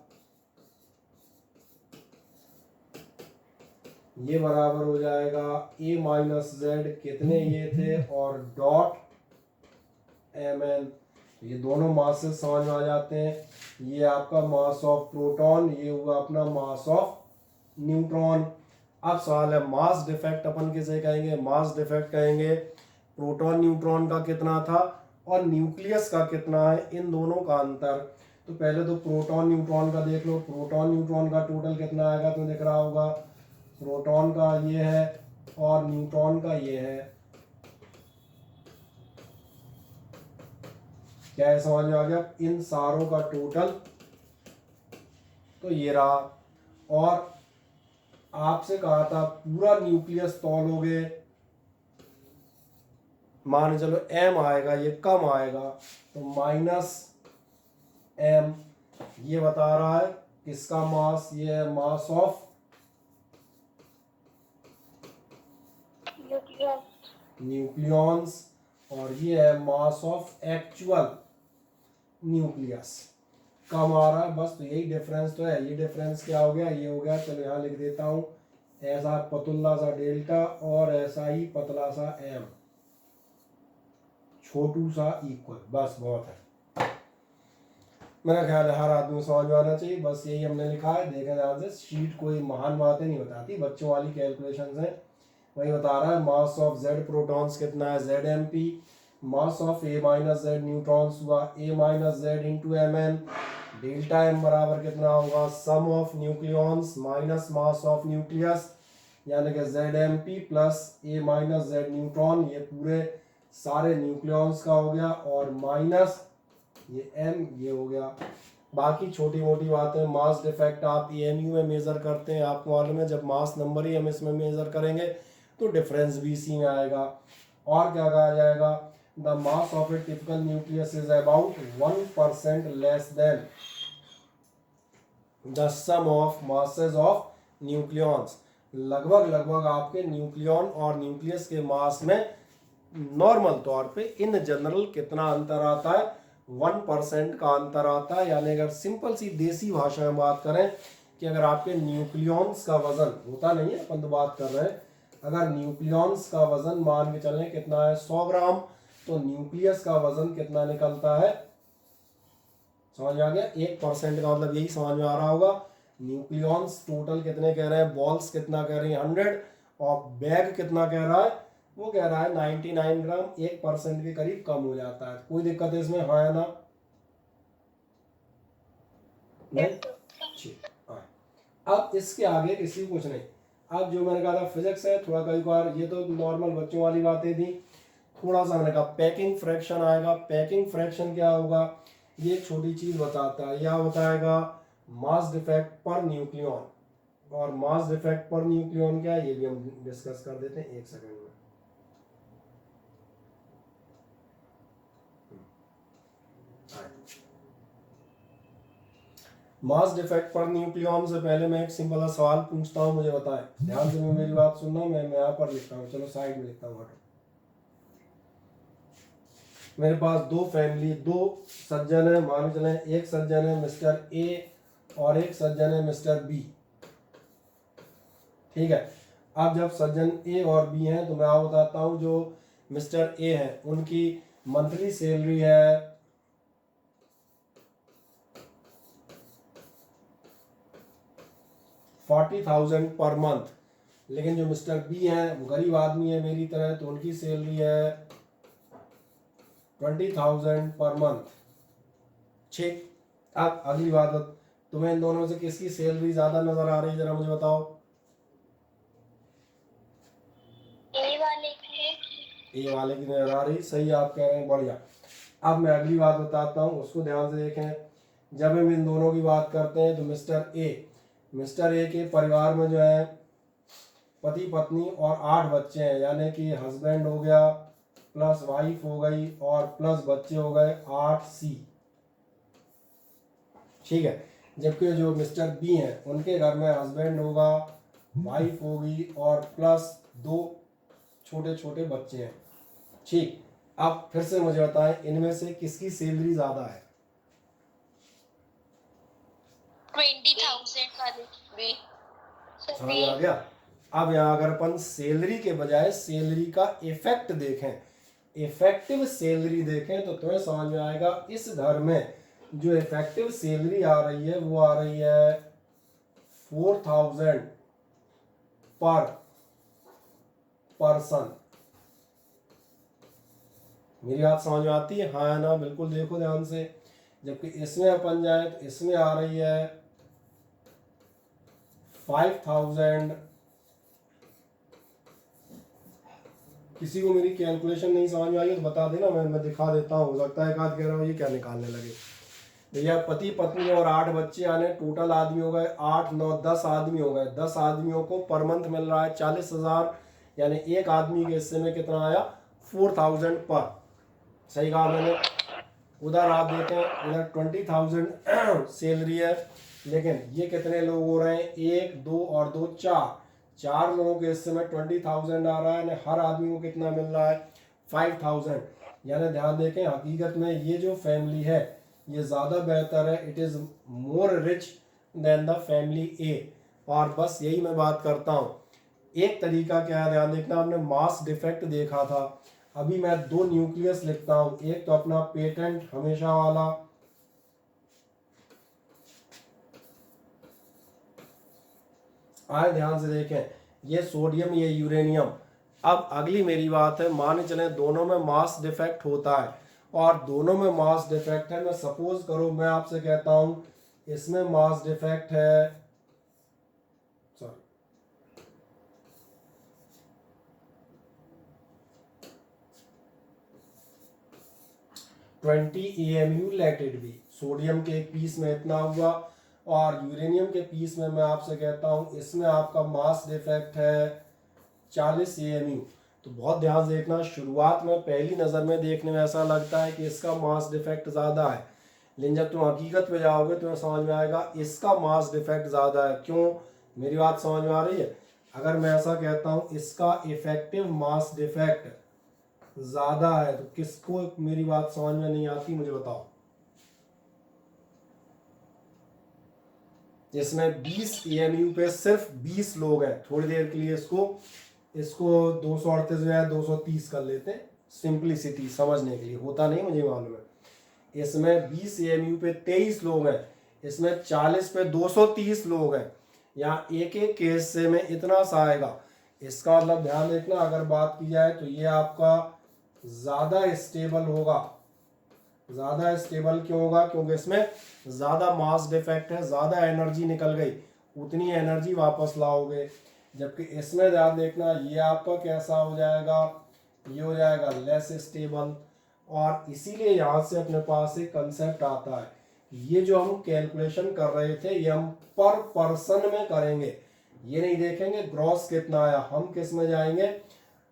ये बराबर हो जाएगा A माइनस Z, कितने ये थे, और डॉट Mn। ये दोनों मासेस समझ में आ जाते हैं। ये आपका मास ऑफ प्रोटॉन, ये हुआ अपना मास ऑफ न्यूट्रॉन। अब सवाल है मास डिफेक्ट अपन किसे कहेंगे? मास डिफेक्ट कहेंगे प्रोटॉन न्यूट्रॉन का कितना था और न्यूक्लियस का कितना है, इन दोनों का अंतर। तो पहले तो प्रोटॉन न्यूट्रॉन का देख लो, प्रोटॉन न्यूट्रॉन का टोटल कितना आएगा? तो दिख रहा होगा, प्रोटॉन का ये है और न्यूट्रॉन का ये है। क्या है, समझ में आ गया? इन सारों का टोटल तो ये रहा। और आपसे कहा था पूरा न्यूक्लियस तौलोगे, मान चलो m आएगा, ये कम आएगा, तो माइनस m। ये बता रहा है किसका मास? ये है मास ऑफ न्यूक्लियॉन्स, और ये है मास ऑफ एक्चुअल न्यूक्लियस। कम आ रहा है बस, तो यही डिफरेंस तो है। ये डिफरेंस क्या हो गया? ये हो गया, चलो यहाँ लिख देता हूँ, ऐसा पतला सा डेल्टा और ऐसा ही पतला सा m, छोटू सा इक्वल। बस बहुत है, मेरा ख्याल है हर आदमी समझ में आना चाहिए। बस यही हमने लिखा है, देखा ध्यान से। शीट कोई महान बातें नहीं बताती, बच्चों वाली कैलकुलेशंस है। वही बता रहा है मास ऑफ Z प्रोटॉन्स कितना है? ZMP। Mass of A minus Z neutrons हुआ A minus Z into M N, delta M बराबर कितना होगा, sum of nucleons minus mass of nucleus, यानी कि Z M P plus A minus Z neutron, ये पूरे सारे न्यूक्लियॉन्स का हो गया, और माइनस ये एम ये हो गया। बाकी छोटी मोटी बातें, मास डिफेक्ट आप एएमयू में मेजर करते हैं, आपको मालूम है जब मास नंबर ही हम इसमें मेजर करेंगे तो डिफरेंस भी इसी में आएगा। और क्या कहा जाएगा, the mass of a typical nucleus is about 1% less than the sum of masses of nucleons. लगभग आपके न्यूक्लियॉन और न्यूक्लियस के मास में नॉर्मल तौर पे इन जनरल कितना अंतर आता है, 1% का अंतर आता है। यानी अगर सिंपल सी देसी भाषा में बात करें कि अगर आपके न्यूक्लियॉन्स का वजन होता नहीं है, अपन तो बात कर रहे हैं, अगर न्यूक्लियॉन्स का वजन मान के चलें कितना है 100 ग्राम, तो न्यूक्लियस का वजन कितना निकलता है, समझ में आ गया, 1% का मतलब यही समझ में आ रहा होगा। न्यूक्लियॉन्स टोटल कितने कह रहे हैं, बॉल्स कितना कह रही है 100, और बैग कितना कह रहा है, वो कह रहा है 99 ग्राम, 1% के करीब कम हो जाता है। कोई दिक्कत है इसमें, हाँ या ना? नहीं, ठीक। अब इसके आगे किसी कुछ नहीं। अब जो मैंने कहा था फिजिक्स है, थोड़ा कई बार ये तो नॉर्मल बच्चों वाली बातें थी, थोड़ा सा मैंने कहा पैकिंग फ्रैक्शन आएगा। पैकिंग फ्रैक्शन क्या होगा, ये एक छोटी चीज बताता है, यह बताएगा मास डिफेक्ट पर न्यूक्लियॉन, और मास डिफेक्ट पर न्यूक्लियॉन क्या है ये भी हम डिस्कस कर देते हैं 1 सेकंड में। मास डिफेक्ट पर न्यूक्लियॉन से पहले मैं एक सिंपल सा सवाल पूछता हूं, मुझे बताएं, ध्यान से मेरी बात सुनना, मैं यहाँ पर लिखता हूँ, चलो साइड में लिखता हूँ। मेरे पास दो फैमिली, दो सज्जन है, मान चले एक सज्जन है मिस्टर ए और एक सज्जन है मिस्टर बी, ठीक है। अब जब सज्जन ए और बी हैं तो मैं आपको बताता हूँ, जो मिस्टर ए हैं उनकी मंथली सैलरी है 40,000 पर मंथ, लेकिन जो मिस्टर बी हैं वो गरीब आदमी है मेरी तरह, तो उनकी सैलरी है 20,000 पर मंथ, ठीक। अब अगली बात, तुम्हें इन दोनों से किसकी सैलरी ज्यादा नजर आ रही है, जरा मुझे बताओ। ए वाले की नजर आ रही, सही आप कह रहे हैं, बढ़िया। अब मैं अगली बात बताता हूँ, उसको ध्यान से देखें। जब हम इन दोनों की बात करते हैं तो मिस्टर ए के परिवार में जो है पति पत्नी और 8 बच्चे हैं, यानी कि हस्बैंड हो गया प्लस वाइफ हो गई और प्लस बच्चे हो गए 8C, ठीक है। जबकि जो मिस्टर बी हैं उनके घर में हस्बैंड होगा, वाइफ होगी और प्लस 2 छोटे छोटे बच्चे हैं, ठीक। अब फिर से मुझे बताएं इनमें से किसकी सैलरी ज्यादा है। 20,000 वाले भी। समझ आ गया। अब यहाँ अगर अपन सैलरी के बजाय सैलरी का इफेक्ट देखें, इफेक्टिव सैलरी देखें, तो तुम्हें समझ में आएगा इस घर में जो इफेक्टिव सैलरी आ रही है वो आ रही है 4,000 पर पर्सन। मेरी बात समझ में आती है, हाँ या ना? बिल्कुल देखो ध्यान से। जबकि इसमें अपन जाए तो इसमें आ रही है 5,000। किसी को मेरी कैलकुलेशन नहीं समझ में आई तो बता देना, मैं दिखा देता हूँ, हो सकता है एक आध कह रहा हूँ ये क्या निकालने लगे। भैया पति पत्नी और 8 बच्चे, यानी टोटल आदमी हो गए 8 9 10 आदमी हो गए। 10 आदमियों को पर मंथ मिल रहा है 40,000, यानी एक आदमी के हिस्से में कितना आया 4,000 पर, सही कहा मैंने। उधर आप देखें, इधर 20,000 सैलरी है, लेकिन ये कितने लोग हो रहे हैं, 1 2 और 2 4 लोगों के हिस्से में 20,000 आ रहा है, यानी हर आदमी को कितना मिल रहा है 5,000। यानी ध्यान देखें, हकीकत में ये जो फैमिली है ये ज़्यादा बेहतर है, it is more rich than the family A. और बस यही मैं बात करता हूँ। एक तरीका क्या है, ध्यान देखना, आपने मास डिफेक्ट देखा था, अभी मैं 2 न्यूक्लियस लिखता हूँ, एक तो अपना पेटेंट हमेशा वाला, आए ध्यान से देखें, ये सोडियम ये यूरेनियम, अब अगली मेरी बात है, मान चलें दोनों में मास डिफेक्ट होता है और दोनों में मास डिफेक्ट है। मैं सपोज करो मैं आपसे कहता हूं इसमें मास डिफेक्ट है, sorry 20 AMU let it be. Sodium के एक पीस में इतना हुआ और यूरेनियम के पीस में मैं आपसे कहता हूं इसमें आपका मास डिफेक्ट है 40 AMU। तो बहुत ध्यान से देखना, शुरुआत में पहली नज़र में देखने में ऐसा लगता है कि इसका मास डिफेक्ट ज़्यादा है, लेकिन जब तुम हकीकत पे जाओगे तो समझ में आएगा इसका मास डिफेक्ट ज़्यादा है। क्यों, मेरी बात समझ में आ रही है? अगर मैं ऐसा कहता हूँ इसका इफेक्टिव मास डिफेक्ट ज़्यादा है तो किसको मेरी बात समझ में नहीं आती, मुझे बताओ। इसमें 20 AMU पे सिर्फ 20 लोग हैं, थोड़ी देर के लिए इसको 238 या 230 कर लेते हैं, सिंपलिसिटी समझने के लिए, होता नहीं मुझे मालूम है। इसमें 20 AMU पे 23 लोग हैं, इसमें 40 पे 230 लोग हैं। यहाँ एक एक केस से में इतना सा आएगा। इसका मतलब ध्यान देखना, अगर बात की जाए तो ये आपका ज़्यादा स्टेबल होगा। ज़्यादा स्टेबल क्यों होगा? क्योंकि इसमें ज़्यादा मास डिफेक्ट है, ज़्यादा एनर्जी निकल गई, उतनी एनर्जी वापस लाओगे। जबकि इसमें ध्यान देखना, ये आपका कैसा हो जाएगा, ये हो जाएगा लेस स्टेबल। और इसीलिए यहाँ से अपने पास एक कंसेप्ट आता है, ये जो हम कैलकुलेशन कर रहे थे ये हम पर पर्सन में करेंगे, ये नहीं देखेंगे ग्रॉस कितना आया, हम किस में जाएंगे,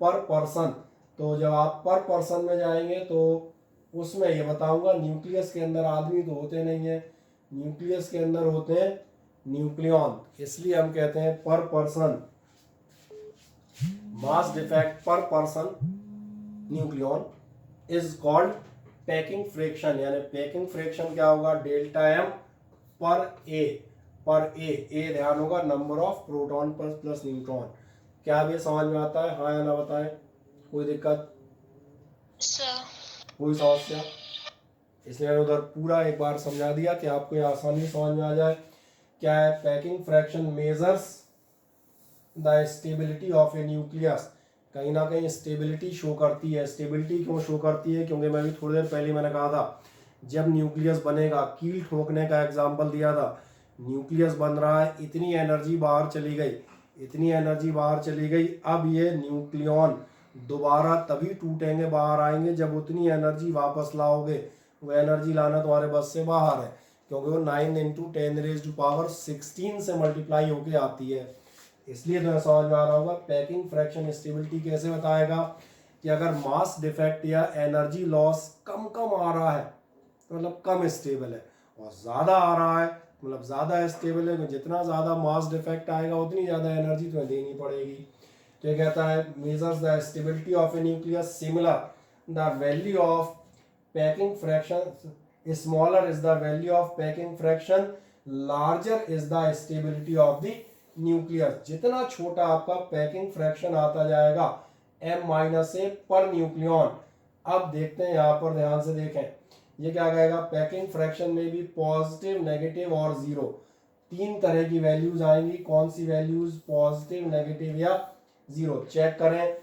पर पर्सन। तो जब आप पर पर्सन में जाएंगे तो उसमें ये बताऊंगा, न्यूक्लियस के अंदर आदमी तो होते नहीं है, न्यूक्लियस के अंदर होते हैं न्यूक्लियॉन, इसलिए हम कहते हैं पर पर्सन मास डिफेक्ट पर person nucleon is called packing fraction. यानी पैकिंग फ्रैक्शन क्या होगा, डेल्टा एम पर ए ध्यान होगा नंबर ऑफ प्रोटॉन पर प्लस न्यूट्रॉन। क्या अब ये समझ में आता है, हाँ या ना बताएं? कोई दिक्कत, कोई समस्या? इसलिए मैंने उधर पूरा एक बार समझा दिया कि आपको ये आसानी समझ में आ जाए। क्या है, packing fraction measures the stability of a nucleus. कहीं ना कहीं स्टेबिलिटी शो करती है। स्टेबिलिटी क्यों शो करती है? क्योंकि मैं भी थोड़ी देर पहले मैंने कहा था, जब न्यूक्लियस बनेगा, कील ठोकने का एग्जाम्पल दिया था, न्यूक्लियस बन रहा है, इतनी एनर्जी बाहर चली गई, इतनी एनर्जी बाहर चली गई, अब ये न्यूक्लियॉन दोबारा तभी टूटेंगे, बाहर आएंगे जब उतनी एनर्जी वापस लाओगे। वो एनर्जी लाना तुम्हारे बस से बाहर है, क्योंकि वो 9 × 10⁻16 से मल्टीप्लाई होके आती है। इसलिए तुम्हें समझ में आ रहा होगा पैकिंग फ्रैक्शन स्टेबिलिटी कैसे बताएगा कि अगर मास डिफेक्ट या एनर्जी लॉस कम कम आ रहा है तो मतलब कम स्टेबल है, और ज़्यादा आ रहा है मतलब ज़्यादा स्टेबल है। जितना ज़्यादा मास डिफेक्ट आएगा उतनी ज़्यादा एनर्जी तुम्हें देनी पड़ेगी। तो ये कहता है measures the stability of a nucleus similar the value of packing fraction smaller is the value of packing fraction larger is the stability of the nucleus. जितना छोटा आपका पैकिंग फ्रैक्शन आता जाएगा m-a पर न्यूक्लियॉन। अब देखते हैं यहाँ पर ध्यान से देखें, ये क्या कहेगा, पैकिंग फ्रैक्शन में भी पॉजिटिव, नेगेटिव और जीरो, 3 तरह की वैल्यूज आएंगी। कौन सी वैल्यूज, पॉजिटिव, नेगेटिव या जीरो। चेक करें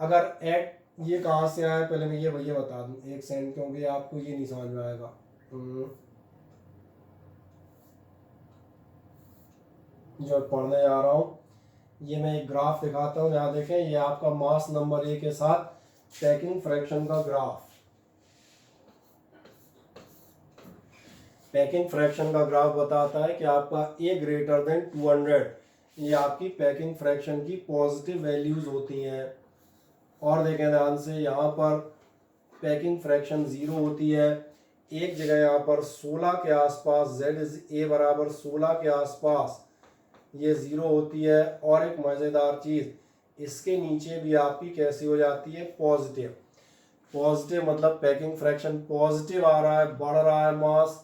अगर एट, ये कहाँ से आया, पहले मैं ये भैया बता दूं एक सेकंड, क्योंकि आपको ये नहीं समझ में आएगा। जो पढ़ने जा रहा हूँ, ये मैं एक ग्राफ दिखाता हूँ, यहाँ देखें, ये आपका मास नंबर ए के साथ पैकिंग फ्रैक्शन का ग्राफ, पैकिंग फ्रैक्शन का ग्राफ बताता है कि आपका ए ग्रेटर देन 200, ये आपकी पैकिंग फ्रैक्शन की पॉजिटिव वैल्यूज होती हैं। और देखें ध्यान से, यहाँ पर पैकिंग फ्रैक्शन जीरो होती है, एक जगह यहाँ पर 16 के आसपास, जेड इज ए बराबर 16 के आसपास ये जीरो होती है। और एक मज़ेदार चीज़, इसके नीचे भी आपकी कैसी हो जाती है, पॉजिटिव। पॉजिटिव मतलब पैकिंग फ्रैक्शन पॉजिटिव आ रहा है, बढ़ रहा है मास,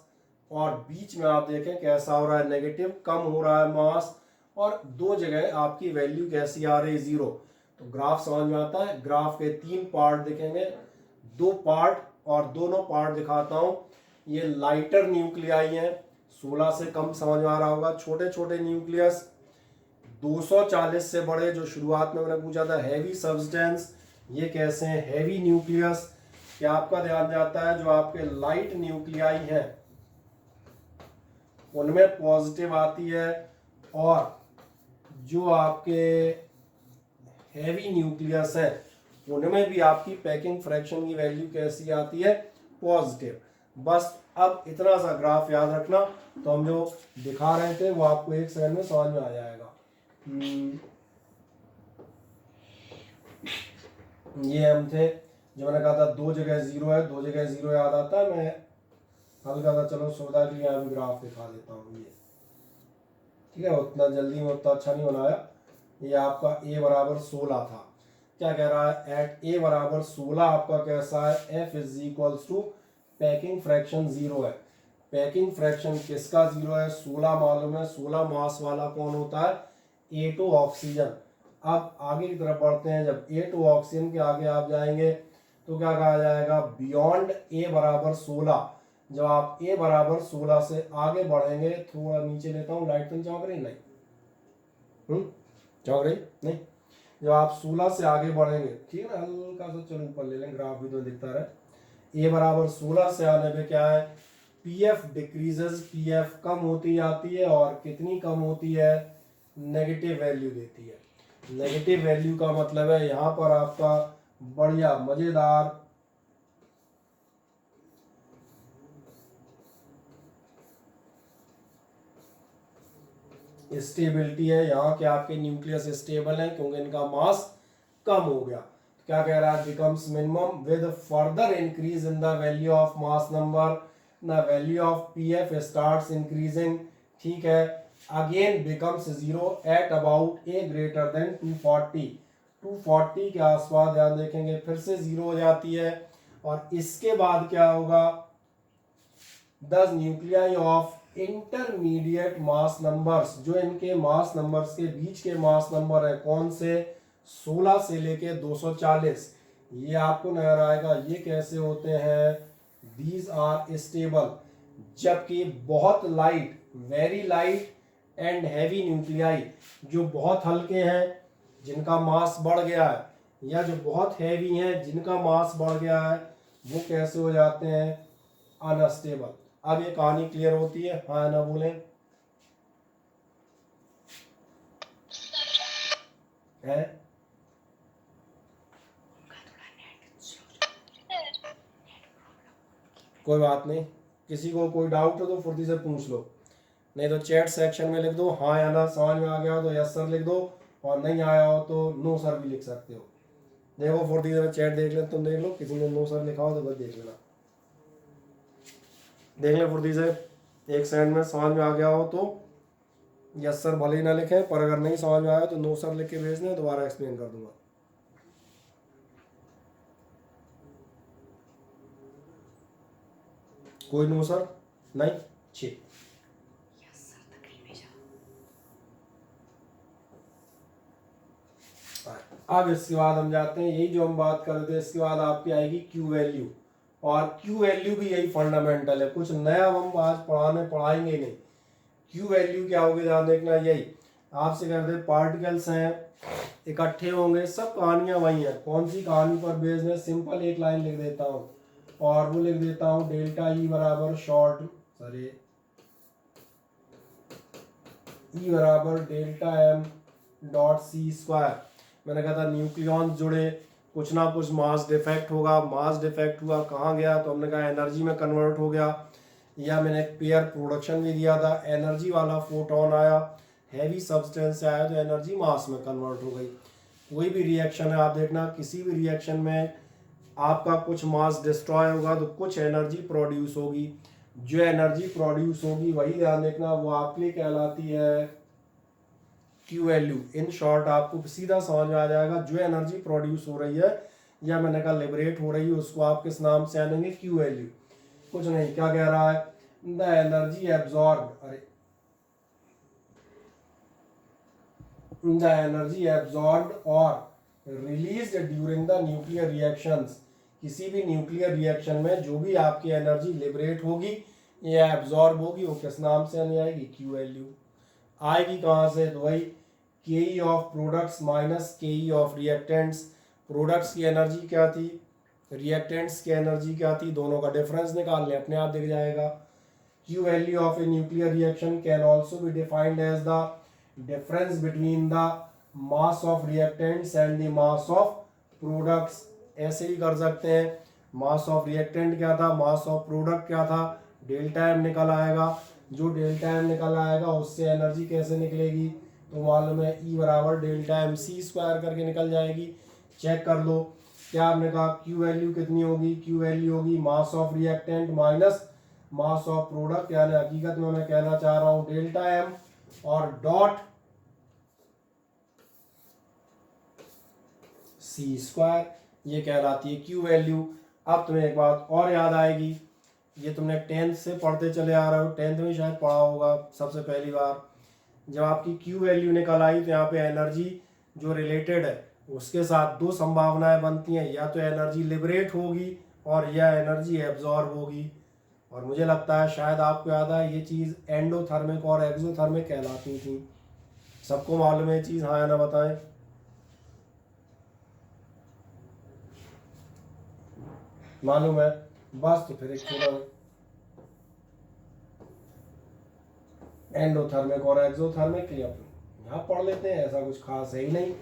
और बीच में आप देखें कैसा हो रहा है, नेगेटिव, कम हो रहा है मास, और 2 जगह आपकी वैल्यू कैसी आ रही है, जीरो। तो ग्राफ समझ में आता है। ग्राफ के 3 पार्ट दिखेंगे, 2 पार्ट, और दोनों पार्ट दिखाता हूँ। ये लाइटर न्यूक्लियाई हैं, 16 से कम, समझ में आ रहा होगा, छोटे छोटे न्यूक्लियस, 240 से बड़े, जो शुरुआत में मैंने पूछा था हैवी सब्सटेंस, ये कैसे हैं हैवी न्यूक्लियस। क्या आपका ध्यान जाता है जो आपके लाइट न्यूक्लियाई हैं उनमें पॉजिटिव आती है, और जो आपके हैवी न्यूक्लियस है उनमें भी आपकी पैकिंग फ्रैक्शन की वैल्यू कैसी आती है, पॉजिटिव। बस अब इतना सा ग्राफ याद रखना, तो हम जो दिखा रहे थे वो आपको एक सेकंड में समझ में आ जाएगा। ये हम थे जो मैंने कहा था 2 जगह 0 है, 2 जगह 0 याद आता है, मैं हल्का सा चलो सुविधा के लिए यहाँ भी ग्राफ दिखा देता हूँ। ये ठीक है, उतना जल्दी में उतना अच्छा नहीं बनाया। ये आपका a बराबर 16 था। क्या कह रहा है, एट a बराबर 16 आपका कैसा है, f is equals to packing fraction 0 है। पैकिंग फ्रैक्शन किसका 0 है, 16 मालूम है, 16 मास वाला कौन होता है, A2 ऑक्सीजन। अब आगे की तरफ बढ़ते हैं, जब A2 ऑक्सीजन के आगे आप जाएंगे तो क्या कहा जाएगा, बियॉन्ड a बराबर 16। जब आप a बराबर 16 से आगे बढ़ेंगे, थोड़ा नीचे लेता हूँ, लाइट तो चौंक रही नहीं, चौंक रही नहीं, जब आप 16 से आगे बढ़ेंगे, ठीक है ना, हल्का सा चलो ऊपर ले लें, ग्राफ भी तो दिखता रहे। a बराबर 16 से आने पे क्या है, pf डिक्रीजेस, pf कम होती जाती है, और कितनी कम होती है, नेगेटिव वैल्यू देती है। नेगेटिव वैल्यू का मतलब है यहाँ पर आपका बढ़िया मजेदार स्टेबिलिटी है, यहाँ के आपके न्यूक्लियस स्टेबल है क्योंकि इनका मास कम हो गया। तो क्या कह रहा है, becomes minimum with further increase in the value of mass number, the value of PF starts increasing, ठीक है, again becomes 0 at about A greater than 240। 240 के आसपास ध्यान देखेंगे फिर से 0 हो जाती है, और इसके बाद क्या होगा, the nuclei of intermediate mass numbers, जो इनके मास नंबर्स के बीच के मास नंबर है, कौन से, 16 से लेके 240, ये आपको नजर आएगा, ये कैसे होते हैं, दीज आर स्टेबल। जबकि बहुत light, very light and heavy nuclei, जो बहुत हल्के हैं जिनका मास बढ़ गया है, या जो बहुत हैवी हैं जिनका मास बढ़ गया है, वो कैसे हो जाते हैं, अनस्टेबल। अब ये कहानी क्लियर होती है, हाँ ना बोलें, है कोई बात नहीं, किसी को कोई डाउट हो तो फुर्ती से पूछ लो, नहीं तो चैट सेक्शन में लिख दो हाँ या ना, समझ में आ गया हो तो यस सर लिख दो, और नहीं आया हो तो नो सर भी लिख सकते हो। देखो फुर्ती से चैट देख ले, तुम देख लो, किसी ने नो सर लिखा हो तो बस देख लेना, देख ले फुर्ती से, एक सेकंड में समझ में आ गया हो तो यस सर भले ही ना लिखें, पर अगर नहीं समझ में आया तो नो सर लिख के भेज दें, दोबारा एक्सप्लेन कर दूंगा। कोई नो सर नहीं, ठीक, अब इसके बाद हम जाते हैं, यही जो हम बात कर रहे थे, इसके बाद आपकी आएगी क्यू वैल्यू, और क्यू वैल्यू भी यही फंडामेंटल है, कुछ नया हम आज पढ़ाएंगे नहीं। क्यू वैल्यू क्या होगी, ध्यान देखना, यही आपसे कहते हैं पार्टिकल्स हैं इकट्ठे होंगे, सब कहानियां वही हैं, कौन सी कहानी पर बेस्ड है, सिंपल एक लाइन लिख देता हूँ, और वो लिख देता हूँ डेल्टा ई बराबर शॉर्ट, सॉरी ई बराबर delta M dot C square. मैंने कहा था न्यूक्लियॉन्स जुड़े, कुछ ना कुछ मास डिफेक्ट होगा, मास डिफेक्ट हुआ कहाँ गया, तो हमने कहा एनर्जी में कन्वर्ट हो गया, या मैंने एक पेयर प्रोडक्शन भी दिया था, एनर्जी वाला फोटोन आया, हैवी सब्सटेंस से आया तो एनर्जी मास में कन्वर्ट हो गई। कोई भी रिएक्शन है आप देखना, किसी भी रिएक्शन में आपका कुछ मास डिस्ट्रॉय होगा तो कुछ एनर्जी प्रोड्यूस होगी, जो एनर्जी प्रोड्यूस होगी वही ध्यान देखना वो आपके लिए कहलाती है क्यू वैल्यू। इन शॉर्ट आपको सीधा समझ में आ जाएगा, जो एनर्जी प्रोड्यूस हो रही है या मैंने कहा लिबरेट हो रही है, उसको आप किस नाम से आनेंगे, क्यू वैल्यू। कुछ नहीं, क्या कह रहा है, द एनर्जी एब्जॉर्ब, अरे द एनर्जी एब्जॉर्ब और released during the nuclear reactions, किसी भी न्यूक्लियर रिएक्शन में जो भी आपकी एनर्जी लिबरेट होगी या एब्जॉर्ब होगी वो किस नाम से आने आएगी, क्यू वैल्यू। आएगी कहाँ से, तो वही के ऑफ प्रोडक्ट्स माइनस के ऑफ रिएक्टेंट्स। प्रोडक्ट्स की एनर्जी क्या थी, रिएक्टेंट्स की एनर्जी क्या थी, दोनों का डिफरेंस निकाल लें, अपने आप दिख जाएगा। Q value of a nuclear reaction can also be defined as the difference between the mass of reactants and the mass of products। ऐसे ही कर सकते हैं, mass of reactant क्या था, mass of product क्या था, डेल्टा एम निकल आएगा। जो डेल्टा एम निकल आएगा उससे एनर्जी कैसे निकलेगी, तो मालूम है E बराबर डेल्टा एम सी स्क्वायर करके निकल जाएगी। चेक कर लो, क्या आपने कहा Q वैल्यू कितनी होगी, Q वैल्यू होगी mass of reactant minus mass of product, यानी हकीकत में मैं कहना चाह रहा हूं डेल्टा एम और डॉट सी स्क्वायर, ये कहलाती है Q वैल्यू। अब तुम्हें एक बात और याद आएगी, ये तुमने 10th से पढ़ते चले आ रहे हो, 10th में शायद पढ़ा होगा सबसे पहली बार। जब आपकी Q वैल्यू निकल आई तो यहाँ पे एनर्जी जो रिलेटेड है उसके साथ दो संभावनाएं बनती हैं, या तो एनर्जी लिबरेट होगी और या एनर्जी एब्जॉर्ब होगी। और मुझे लगता है शायद आपको याद है ये चीज़ एंडोथर्मिक और एक्सोथर्मिक कहलाती थी। सबको मालूम है ये चीज़, हाँ या ना बताएं। मालूम है, बस तो फिर एक छोटा एंडोथर्मिक और एक्सोथर्मिक के लिए अपन यहाँ पढ़ लेते हैं, ऐसा कुछ खास है ही नहीं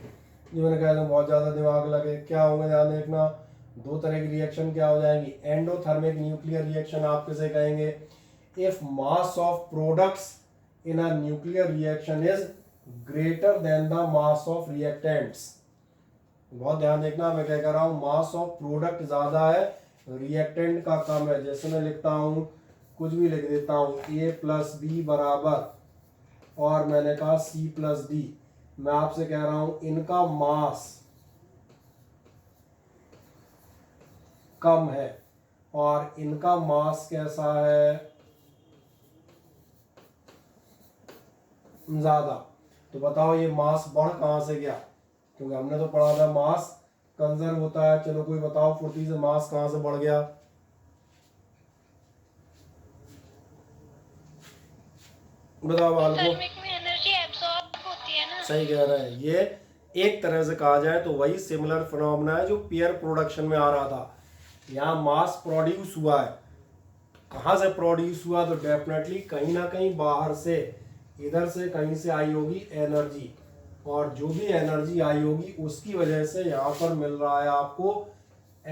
जो मैंने कहा बहुत ज़्यादा दिमाग लगे। क्या होंगे ध्यान देखना, दो तरह की रिएक्शन क्या हो जाएंगी, एंडोथर्मिक न्यूक्लियर रिएक्शन आप किसे कहेंगे, if mass of products in a nuclear reaction is greater than the mass of reactants. बहुत ध्यान देखना, मैं क्या कर रहा हूँ, मास ऑफ प्रोडक्ट ज्यादा है, रिएक्टेंट का कम है। जैसे मैं लिखता हूँ, कुछ भी लिख देता हूँ, ए प्लस बी बराबर, और मैंने कहा सी प्लस डी। मैं आपसे कह रहा हूं इनका मास कम है और इनका मास कैसा है, ज्यादा। तो बताओ ये मास बढ़ कहां से गया, क्योंकि हमने तो पढ़ा था मास कंजर्व होता है। चलो कोई बताओ फुर्ती से, मास कहां से बढ़ गया, बताओ बाल को। सही कह रहे हैं, ये एक तरह से कहा जाए तो वही सिमिलर फिनोमेना है जो पेयर प्रोडक्शन में आ रहा था। यहाँ मास प्रोड्यूस हुआ है, कहाँ से प्रोड्यूस हुआ, तो डेफिनेटली कहीं ना कहीं बाहर से, इधर से कहीं से आई होगी एनर्जी, और जो भी एनर्जी आई होगी उसकी वजह से यहाँ पर मिल रहा है आपको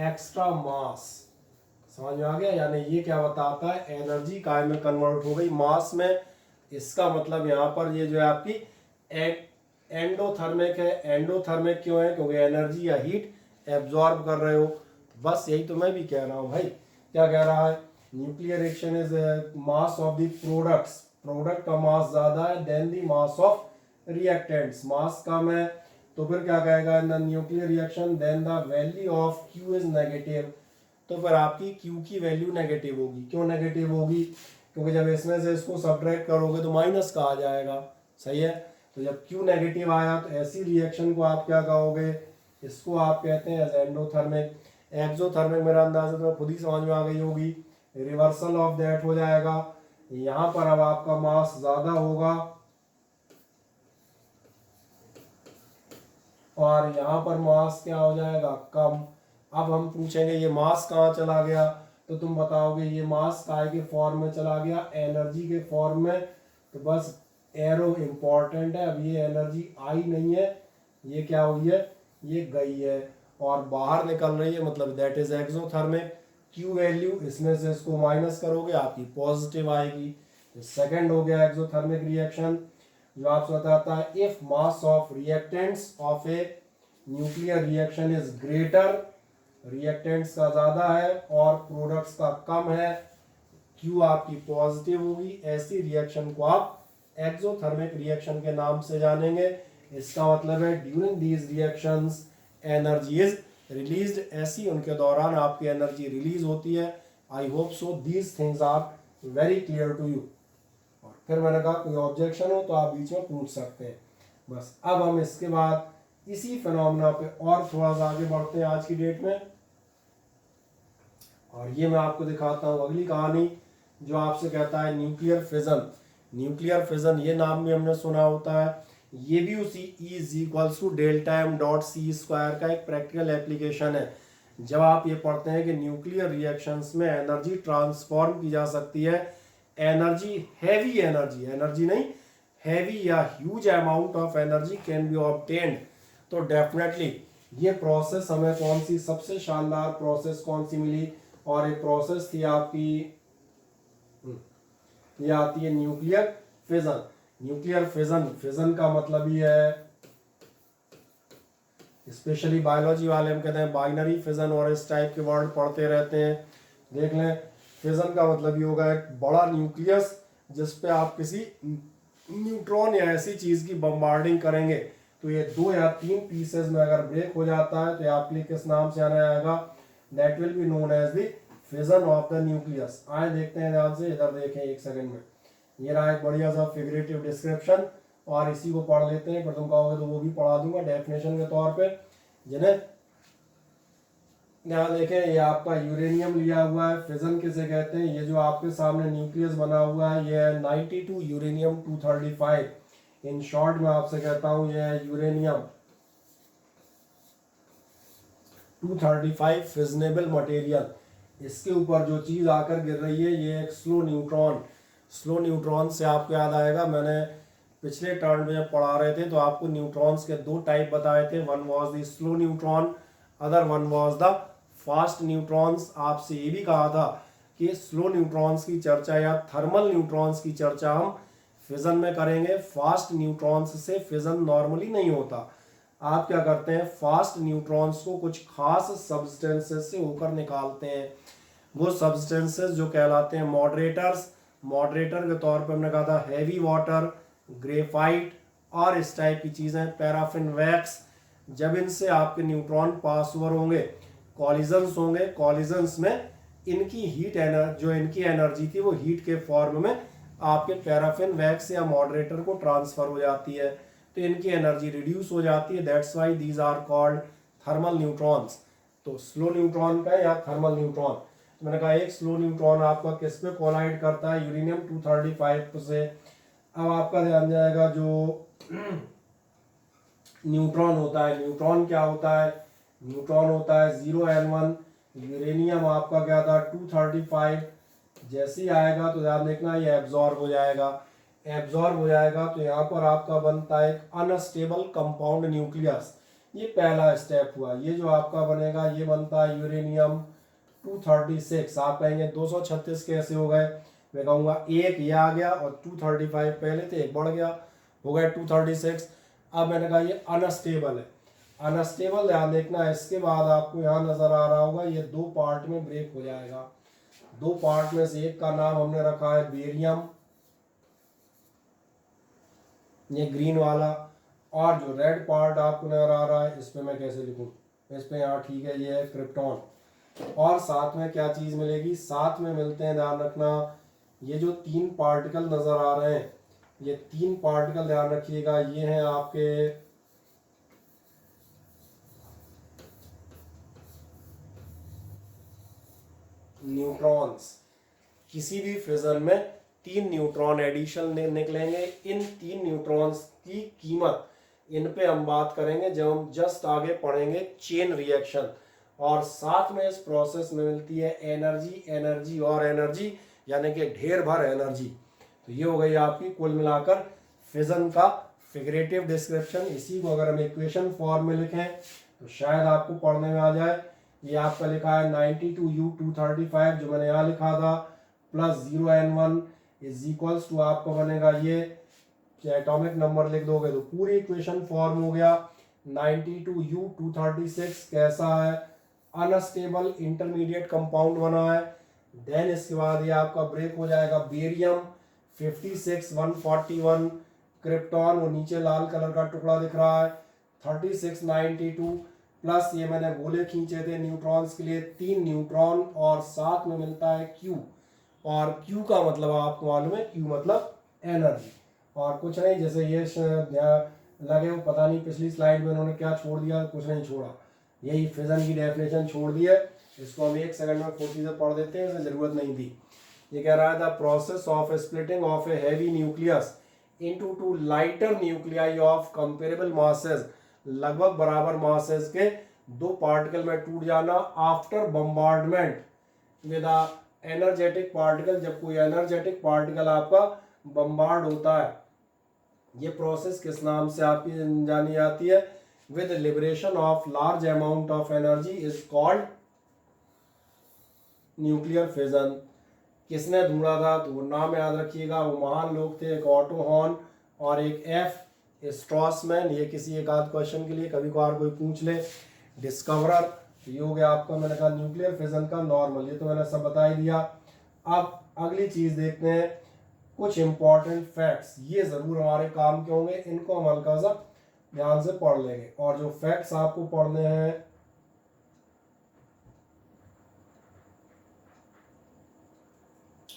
एक्स्ट्रा मास। समझ में आ गया, यानी ये क्या बताता है, एनर्जी काय में कन्वर्ट हो गई मास में। इसका मतलब यहाँ पर ये जो है आपकी एंडोथर्मिक है। एंडोथर्मिक क्यों है, क्योंकि एनर्जी या हीट एब्जॉर्ब कर रहे हो। बस यही तो मैं भी कह रहा हूँ भाई। क्या कह रहा है, nuclear reaction is mass of the products, product का मास ज्यादा है than the mass of reactants, mass कम है। तो फिर क्या कहेगा, in the nuclear reaction then the value of Q is negative. तो फिर आपकी Q की वैल्यू नेगेटिव होगी। क्यों नेगेटिव होगी, क्योंकि जब इसमें से इसको सब्ट्रैक्ट करोगे तो माइनस का आ जाएगा। सही है, तो जब Q नेगेटिव आया तो ऐसी रिएक्शन को आप क्या कहोगे, इसको आप कहते हैं एंडोथर्मिक। एक्सोथर्मिक मेरा अंदाजा तो खुद ही समझ में आ गई होगी, रिवर्सल ऑफ दैट हो जाएगा। यहाँ पर अब आपका मास ज्यादा होगा और यहाँ पर मास क्या हो जाएगा, कम। अब हम पूछेंगे ये मास कहाँ चला गया, तो तुम बताओगे ये मास काय के फॉर्म में चला गया, एनर्जी के फॉर्म में। तो बस एरो इंपॉर्टेंट है, अब ये एनर्जी आई नहीं है, ये क्या हुई है, ये गई है और बाहर निकल रही है, मतलब that is exothermic. Q value इसमें से इसको माइनस करोगे आपकी पॉजिटिव आएगी। सेकंड हो गया एक्सोथर्मिक रिएक्शन, जो आपसे बताता है if mass of reactants of a nuclear reaction is greater, reactants का ज्यादा है और प्रोडक्ट्स का कम है, Q आपकी पॉजिटिव होगी। ऐसी रिएक्शन को आप एक्सोथर्मिक रिएक्शन के नाम से जानेंगे। इसका मतलब है during these reactions energy is released, ऐसी उनके दौरान आपकी एनर्जी रिलीज होती है। I hope so these things are very clear to you. और फिर मैंने कहा कोई ऑब्जेक्शन हो तो आप बीच में पूछ सकते हैं। बस अब हम इसके बाद इसी फिनोमेना पे और थोड़ा सा आगे बढ़ते हैं आज की डेट में, और ये मैं आपको दिखाता हूँ अगली कहानी जो आपसे कहता है न्यूक्लियर फिजन। न्यूक्लियर फिजन ये नाम भी हमने सुना होता है, ये भी उसी E is equals to delta M dot C square का एक प्रैक्टिकल एप्लीकेशन है। जब आप ये पढ़ते हैं कि न्यूक्लियर रिएक्शंस में एनर्जी ट्रांसफॉर्म की जा सकती है, एनर्जी हैवी एनर्जी, एनर्जी नहीं हैवी या huge amount of energy can be obtained, तो डेफिनेटली ये प्रोसेस हमें कौन सी सबसे शानदार प्रोसेस कौन सी मिली, और ये प्रोसेस थी आपकी, ये आती है nuclear fission. Nuclear fission, fission का मतलब ही है, स्पेशली बायोलॉजी वाले हम कहते हैं बाइनरी फिजन, और इस टाइप के वर्ड पढ़ते रहते हैं। देख लें, फिजन का मतलब ये होगा एक बड़ा न्यूक्लियस जिस पे आप किसी न्यूट्रॉन या ऐसी चीज की बम्बार्डिंग करेंगे, तो ये 2 या 3 पीसेस में अगर ब्रेक हो जाता है तो आपके लिए किस नाम से आना आएगा, that will be known as the fission of the nucleus. आए देखते हैं ध्यान से, इधर देखें एक सेकंड में, ये रहा एक बढ़िया सा फिगरेटिव डिस्क्रिप्शन, और इसी को पढ़ लेते हैं, पर तुम कहोगे तो वो भी पढ़ा दूंगा डेफिनेशन के तौर पे। जिन्हें यहाँ देखें, ये आपका यूरेनियम लिया हुआ है, फिजन किसे कहते हैं, ये जो आपके सामने न्यूक्लियस बना हुआ है ये है 92 यूरेनियम 235। इन शॉर्ट में आपसे कहता हूं ये है यूरेनियम 235 फिजनेबल मटेरियल। इसके ऊपर जो चीज आकर गिर रही है ये एक स्लो न्यूट्रॉन। स्लो न्यूट्रॉन से आपको याद आएगा, मैंने पिछले टर्न में जब पढ़ा रहे थे तो आपको न्यूट्रॉन्स के 2 टाइप बताए थे, one was the slow neutron, other one was the fast neutrons. आपसे ये भी कहा था कि स्लो न्यूट्रॉन्स की चर्चा या थर्मल न्यूट्रॉन्स की चर्चा हम फिजन में करेंगे। फास्ट न्यूट्रॉन्स से फिजन नॉर्मली नहीं होता। आप क्या करते हैं, फास्ट न्यूट्रॉन्स को कुछ खास सब्सटेंसेस से होकर निकालते हैं, वो सब्सटेंसेस जो कहलाते हैं मॉडरेटर्स। मॉडरेटर के तौर पर हमने कहा था हैवी वाटर, ग्रेफाइट और इस टाइप की चीजें, पैराफिन वैक्स। जब इनसे आपके न्यूट्रॉन पास ओवर होंगे, कॉलिजन्स होंगे, कॉलिजन्स में इनकी हीट एनर्जी, जो इनकी एनर्जी थी वो हीट के फॉर्म में आपके पैराफिन वैक्स या मॉडरेटर को ट्रांसफर हो जाती है, तो इनकी एनर्जी रिड्यूस हो जाती है। That's why these are called thermal neutrons. तो स्लो न्यूट्रॉन का या थर्मल न्यूट्रॉन, तो मैंने कहा एक स्लो न्यूट्रॉन आपका किस पे कोलाइड करता है, यूरेनियम 235 से। अब आपका ध्यान जाएगा जो न्यूट्रॉन होता है, न्यूट्रॉन क्या होता है, न्यूट्रॉन होता है 0n1, यूरेनियम आपका क्या था 235। जैसे ही आएगा तो ध्यान देखना ये एब्जॉर्ब हो जाएगा, एब्जॉर्ब हो जाएगा तो यहाँ पर आपका बनता है एक अनस्टेबल कंपाउंड न्यूक्लियस। ये पहला स्टेप हुआ। ये जो आपका बनेगा ये बनता है यूरेनियम 236। आप कहेंगे 236 कैसे हो गए, मैं कहूँगा एक ये आ गया और 235 पहले थे, एक बढ़ गया, हो गया 236। अब मैंने कहा ये अनस्टेबल है, अनस्टेबल ध्यान देखना। इसके बाद आपको यहाँ नजर आ रहा होगा ये 2 पार्ट में ब्रेक हो जाएगा। 2 पार्ट में से एक का नाम हमने रखा है बेरियम, ये ग्रीन वाला, और जो रेड पार्ट आपको नजर आ रहा है इस पे मैं कैसे लिखूं, इस पे यहाँ ठीक है ये है क्रिप्टॉन। और साथ में क्या चीज मिलेगी, साथ में मिलते हैं, ध्यान रखना, ये जो 3 पार्टिकल नजर आ रहे हैं, ये 3 पार्टिकल ध्यान रखिएगा, ये हैं आपके न्यूट्रॉन्स। किसी भी फिजन में 3 न्यूट्रॉन एडिशन निकलेंगे। इन 3 न्यूट्रॉन्स की कीमत, इन पे हम बात करेंगे जब हम जस्ट आगे पढ़ेंगे चेन रिएक्शन। और साथ में इस प्रोसेस में मिलती है एनर्जी, एनर्जी और एनर्जी, यानी कि ढेर भर एनर्जी। तो ये हो गई आपकी कुल मिलाकर फिजन का फिगरेटिव डिस्क्रिप्शन। इसी को अगर हम इक्वेशन फॉर्म में लिखें तो शायद आपको पढ़ने में आ जाए। ये आपका लिखा है 92U235 जो मैंने यहाँ लिखा था, plus 0n1 is equals to आपको बनेगा ये, एटॉमिक नंबर लिख दोगे तो पूरी इक्वेशन फॉर्म हो गया। 92U236 कैसा है, अनस्टेबल इंटरमीडिएट कंपाउंड बना है। देन इसके बाद ये आपका ब्रेक हो जाएगा बेरियम 56141, क्रिप्टॉन वो नीचे लाल कलर का टुकड़ा दिख रहा है 3692, प्लस ये मैंने गोले खींचे थे न्यूट्रॉन्स के लिए 3 न्यूट्रॉन, और साथ में मिलता है Q। और Q का मतलब आपको मालूम है, Q मतलब एनर्जी और कुछ नहीं। जैसे ये लगे वो पता नहीं पिछली स्लाइड में उन्होंने क्या छोड़ दिया, कुछ नहीं छोड़ा, यही फिजन की डेफिनेशन छोड़ दी है। इसको हम 1 सेकंड में खोटी से पढ़ देते हैं, इसे जरूरत नहीं थी। ये कह रहा है the process of splitting of a heavy nucleus into two lighter nuclei of comparable masses, लगभग बराबर मासेस के दो पार्टिकल में टूट जाना after bombardment with energetic particle, जब कोई एनर्जेटिक पार्टिकल आपका बम्बार्ड होता है। ये प्रोसेस किस नाम से आपकी जानी जाती है? With liberation of large amount of energy is called nuclear fission. किसने ढूंढा था? तो वो नाम याद रखिएगा, वो महान लोग थे, एक ऑटो हॉर्न और एक एफ स्ट्रॉसमैन। ये किसी एक आध क्वेश्चन के लिए कभी कभार कोई पूछ ले। डिस्कवरर ये हो गया आपका, मैंने कहा न्यूक्लियर फिजन का नॉर्मल, ये तो मैंने सब बता ही दिया। अब अगली चीज देखते हैं, कुछ इंपॉर्टेंट फैक्ट्स, ये जरूर हमारे काम के होंगे, इनको हम हल्का सा ध्यान से पढ़ लेंगे। और जो फैक्ट्स आपको पढ़ने हैं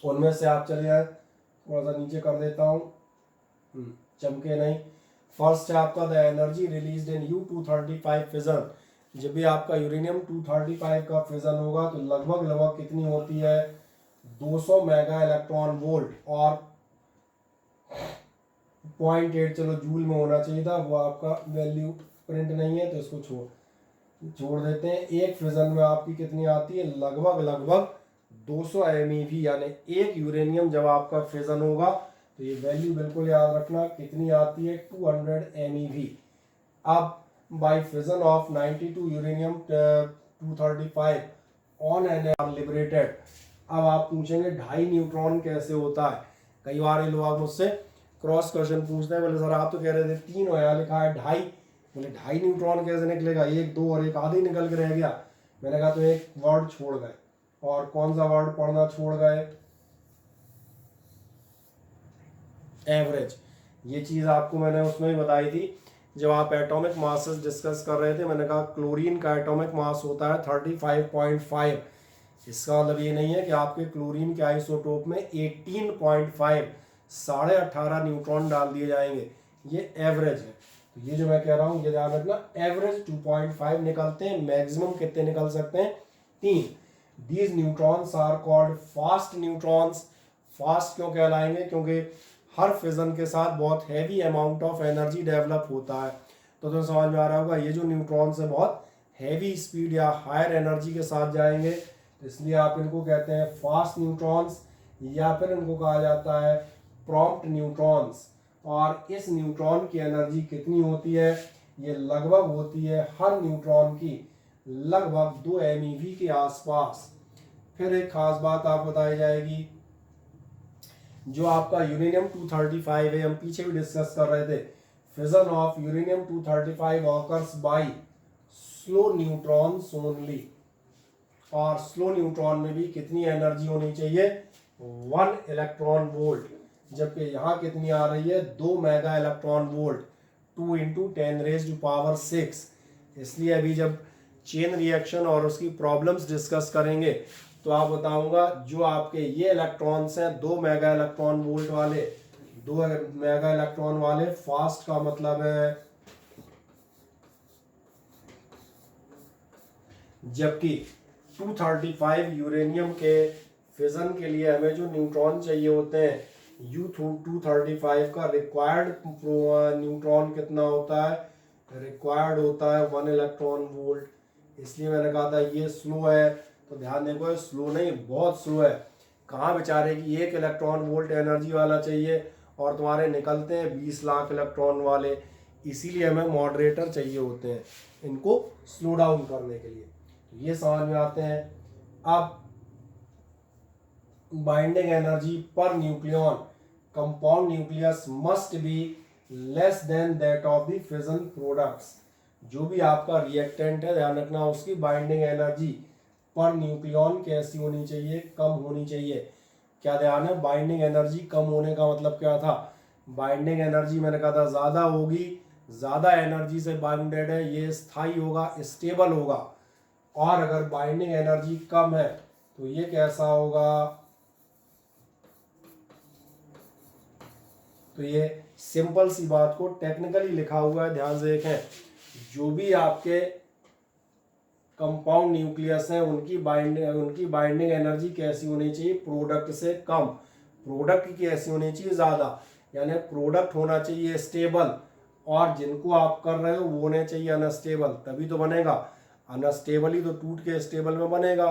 उनमें से आप चले जाए, थोड़ा सा नीचे कर देता हूं, चमके नहीं। फर्स्ट है आपका the energy released in U-235 fission. जब भी आपका यूरेनियम 235 का फिजन होगा तो लगभग लगभग कितनी होती है? 200 मेगा इलेक्ट्रॉन वोल्ट, और 0.8 चलो जूल में होना चाहिए था, वो आपका वैल्यू प्रिंट नहीं है तो इसको छोड़ देते हैं। एक फिजन में आपकी कितनी आती है? लगभग लगभग 200 MeV, यानी एक यूरेनियम जब आपका फिजन होगा तो ये वैल्यू बिल्कुल याद रखना कितनी आती है? 200 MeV। अब by fission of 92 uranium 235 on an are liberated. अब आप पूछेंगे 2.5 न्यूट्रॉन कैसे होता है? कई बार ये लोग मुझसे क्रॉस क्वेश्चन पूछते हैं, बोले सर आप तो कह रहे थे 3 और यहाँ लिखा है 2.5, बोले 2.5 न्यूट्रॉन कैसे निकलेगा? 1 2 और एक आधे ही निकल के रह गया। मैंने कहा तो एक वर्ड छोड़ गए, और कौन सा वर्ड पढ़ना छोड़ गए? एवरेज। ये चीज आपको मैंने उसमें ही बताई थी जब आप एटॉमिक मासेस डिस्कस कर रहे थे। मैंने कहा क्लोरीन का एटॉमिक मास होता है 35.5। इसका मतलब ये नहीं है कि आपके क्लोरीन के आइसोटोप में 18.5 18.5 न्यूट्रॉन डाल दिए जाएंगे, ये एवरेज है। तो ये जो मैं कह रहा हूँ ये ध्यान रखना, एवरेज 2.5 निकलते हैं, मैक्सिमम कितने निकल सकते हैं? 3। These neutrons are called fast neutrons. Fast क्यों कहलाएंगे? क्योंकि हर फिजन के साथ बहुत heavy amount of energy develop होता है। तो समझ में आ रहा होगा, ये जो न्यूट्रॉन्स है बहुत हैवी स्पीड या हायर एनर्जी के साथ जाएंगे, तो इसलिए आप इनको कहते हैं फास्ट न्यूट्रॉन्स, या फिर इनको कहा जाता है प्रॉम्प्ट न्यूट्रॉन्स। और इस न्यूट्रॉन की एनर्जी कितनी होती है? ये लगभग होती है हर न्यूट्रॉन की लगभग 2 MeV के आसपास। फिर एक खास बात आप बताई जाएगी, जो आपका यूरेनियम 235 है, हम पीछे भी डिस्कस कर रहे थे, fission of uranium 235 occurs by slow neutrons only. और स्लो न्यूट्रॉन में भी कितनी एनर्जी होनी चाहिए? 1 इलेक्ट्रॉन वोल्ट, जबकि यहाँ कितनी आ रही है? 2 मेगा इलेक्ट्रॉन वोल्ट, 2 × 10⁻⁶। इसलिए अभी जब चेन रिएक्शन और उसकी प्रॉब्लम्स डिस्कस करेंगे तो आप बताऊंगा जो आपके ये इलेक्ट्रॉन्स हैं 2 मेगा इलेक्ट्रॉन वोल्ट वाले, 2 मेगा इलेक्ट्रॉन वाले, फास्ट का मतलब है, जबकि 235 यूरेनियम के फिजन के लिए हमें जो न्यूट्रॉन चाहिए होते हैं, U-235 का रिक्वायर्ड न्यूट्रॉन कितना होता है? रिक्वायर्ड होता है 1 इलेक्ट्रॉन वोल्ट। इसलिए मैंने कहा था ये स्लो है, तो ध्यान देखो स्लो नहीं, बहुत स्लो है। कहाँ बेचारे की 1 इलेक्ट्रॉन वोल्ट एनर्जी वाला चाहिए और तुम्हारे निकलते हैं 20 लाख इलेक्ट्रॉन वाले। इसीलिए हमें मॉडरेटर चाहिए होते हैं इनको स्लो डाउन करने के लिए। तो ये समझ में आते हैं। अब binding energy per nucleon compound nucleus must be less than that of the fission products. जो भी आपका रिएक्टेंट है ध्यान रखना उसकी बाइंडिंग एनर्जी पर न्यूक्लियन कैसी होनी चाहिए? कम होनी चाहिए। क्या ध्यान है? बाइंडिंग एनर्जी कम होने का मतलब क्या था? बाइंडिंग एनर्जी मैंने कहा था ज्यादा होगी, ज्यादा एनर्जी से बाइंडेड है, ये स्थायी होगा, स्टेबल होगा। और अगर बाइंडिंग एनर्जी कम है तो ये कैसा होगा? तो ये सिंपल सी बात को टेक्निकली लिखा हुआ है, ध्यान से देखें। जो भी आपके कंपाउंड न्यूक्लियस हैं उनकी बाइंडिंग एनर्जी कैसी होनी चाहिए? प्रोडक्ट से कम। प्रोडक्ट की कैसी होनी चाहिए? ज्यादा। यानी प्रोडक्ट होना चाहिए स्टेबल, और जिनको आप कर रहे हो वो होने चाहिए अनस्टेबल, तभी तो बनेगा। अनस्टेबल ही तो टूट के स्टेबल में बनेगा।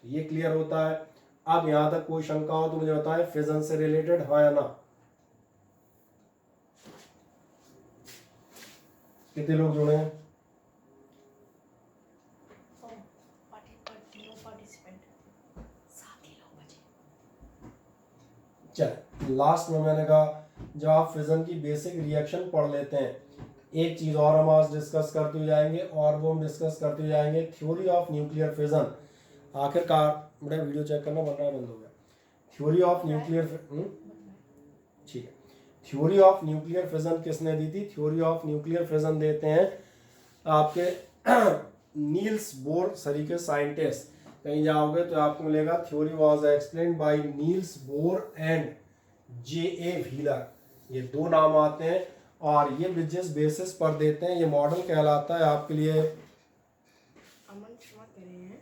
ये क्लियर होता है। अब यहाँ तक कोई शंका हो तो मुझे बताएं, फिजन से रिलेटेड है या ना? कितने लोग जुड़े हैं? चल, लास्ट में मैंने कहा जब आप फिजन की बेसिक रिएक्शन पढ़ लेते हैं, एक चीज और हम आज डिस्कस करते हुए जाएंगे, और वो हम डिस्कस करते हुए जाएंगे थ्योरी ऑफ न्यूक्लियर फिजन। आखिरकार बड़ा वीडियो चेक करना, बन रहा है, बंद हो गया। थ्योरी ऑफ न्यूक्लियर, ठीक है। थ्योरी ऑफ न्यूक्लियर फिजन किसने दी थी? थ्योरी ऑफ न्यूक्लियर फिजन देते हैं आपके नील्स बोर सरी के साइंटिस्ट। कहीं जाओगे तो आपको मिलेगा theory was explained bye Niels Bohr and J.A. Wheeler, ये दो नाम आते हैं, और ये जिस बेसिस पर देते हैं ये मॉडल कहलाता है आपके लिए। अमन क्षमा कह रहे हैं,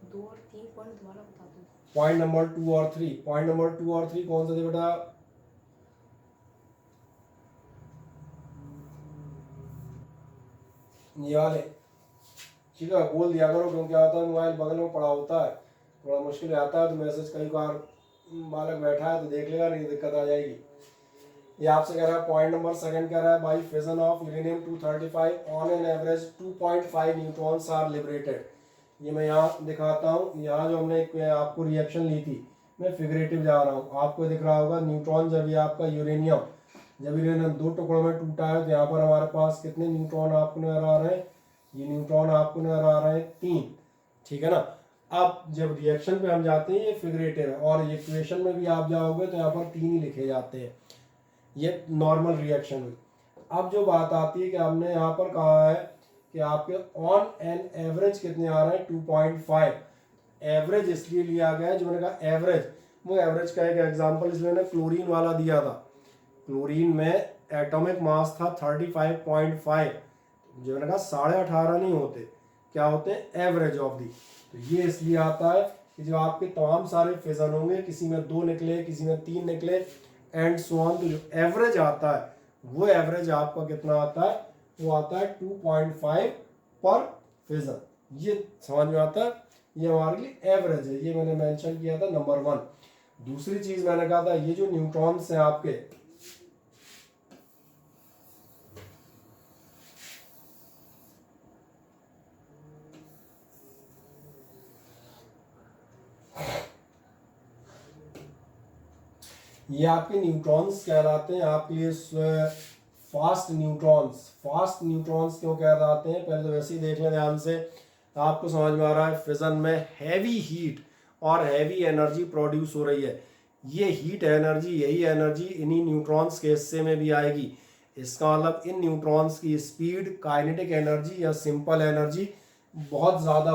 2 और 3 पॉइंट दोबारा बता दो। पॉइंट नंबर 2 और 3, पॉइंट नंबर 2 और 3 कौन सा थे बेटा? ये वाले, ठीक है, बोल दिया करो, क्योंकि आता है मोबाइल बगल में पड़ा होता है, थोड़ा मुश्किल आता है, तो मैसेज कई बार बालक बैठा है तो देख लेगा, नहीं दिक्कत आ जाएगी। ये आपसे कह रहा है पॉइंट नंबर सेकंड कह रहा है, by fission of uranium 235 on an average 2.5 neutrons are liberated. ये मैं यहाँ दिखाता हूँ, यहाँ जो हमने एक आपको रिएक्शन ली थी, मैं फिगरेटिव जा रहा हूँ, आपको दिख रहा होगा न्यूट्रॉन, जब ये आपका यूरेनियम, जब यूरेनियम 2 टुकड़ों में टूटा है, तो यहाँ पर हमारे पास कितने न्यूट्रॉन आपको नजर आ रहे हैं? ये न्यूट्रॉन आपको नजर आ रहे हैं 3, ठीक है ना। अब जब रिएक्शन पे हम जाते हैं ये फिगरेटिव है, और ये इक्वेशन में भी आप जाओगे तो यहाँ पर 3 ही लिखे जाते हैं, ये नॉर्मल रिएक्शन हुई। अब जो बात आती है कि हमने यहाँ पर कहा है कि आपके ऑन एन एवरेज कितने आ रहे हैं? 2.5। एवरेज इसलिए लिया गया है, जो मैंने कहा एवरेज, वो एवरेज का एक एग्जाम्पल इसलिए मैंने क्लोरीन वाला दिया था। क्लोरीन में एटॉमिक मास था 35.5, जो मैंने कहा 18.5 नहीं होते, क्या होते हैं? Average of the. तो ये इसलिए आता है कि जो आपके तमाम सारे फिजन होंगे, किसी में 2 निकले, किसी में 3 निकले, एंड सो ऑन, तो जो एवरेज आता है वो एवरेज आपका कितना आता है? वो आता है 2.5 पर फिजन। ये समझ में आता है, ये हमारे लिए एवरेज है, ये मैंने मेंशन किया था नंबर 1। दूसरी चीज मैंने कहा था, ये जो न्यूट्रॉन्स हैं आपके, ये आपके न्यूट्रॉन्स कहलाते हैं आपके लिए फास्ट न्यूट्रॉन्स। फास्ट न्यूट्रॉन्स क्यों कहलाते हैं? पहले तो वैसे ही देख लें ध्यान से, आपको समझ में आ रहा है फिजन में हैवी हीट और हैवी एनर्जी प्रोड्यूस हो रही है। ये हीट एनर्जी, यही एनर्जी इन्हीं न्यूट्रॉन्स के हिस्से में भी आएगी। इसका मतलब इन न्यूट्रॉन्स की स्पीड, काइनेटिक एनर्जी या सिंपल एनर्जी बहुत ज़्यादा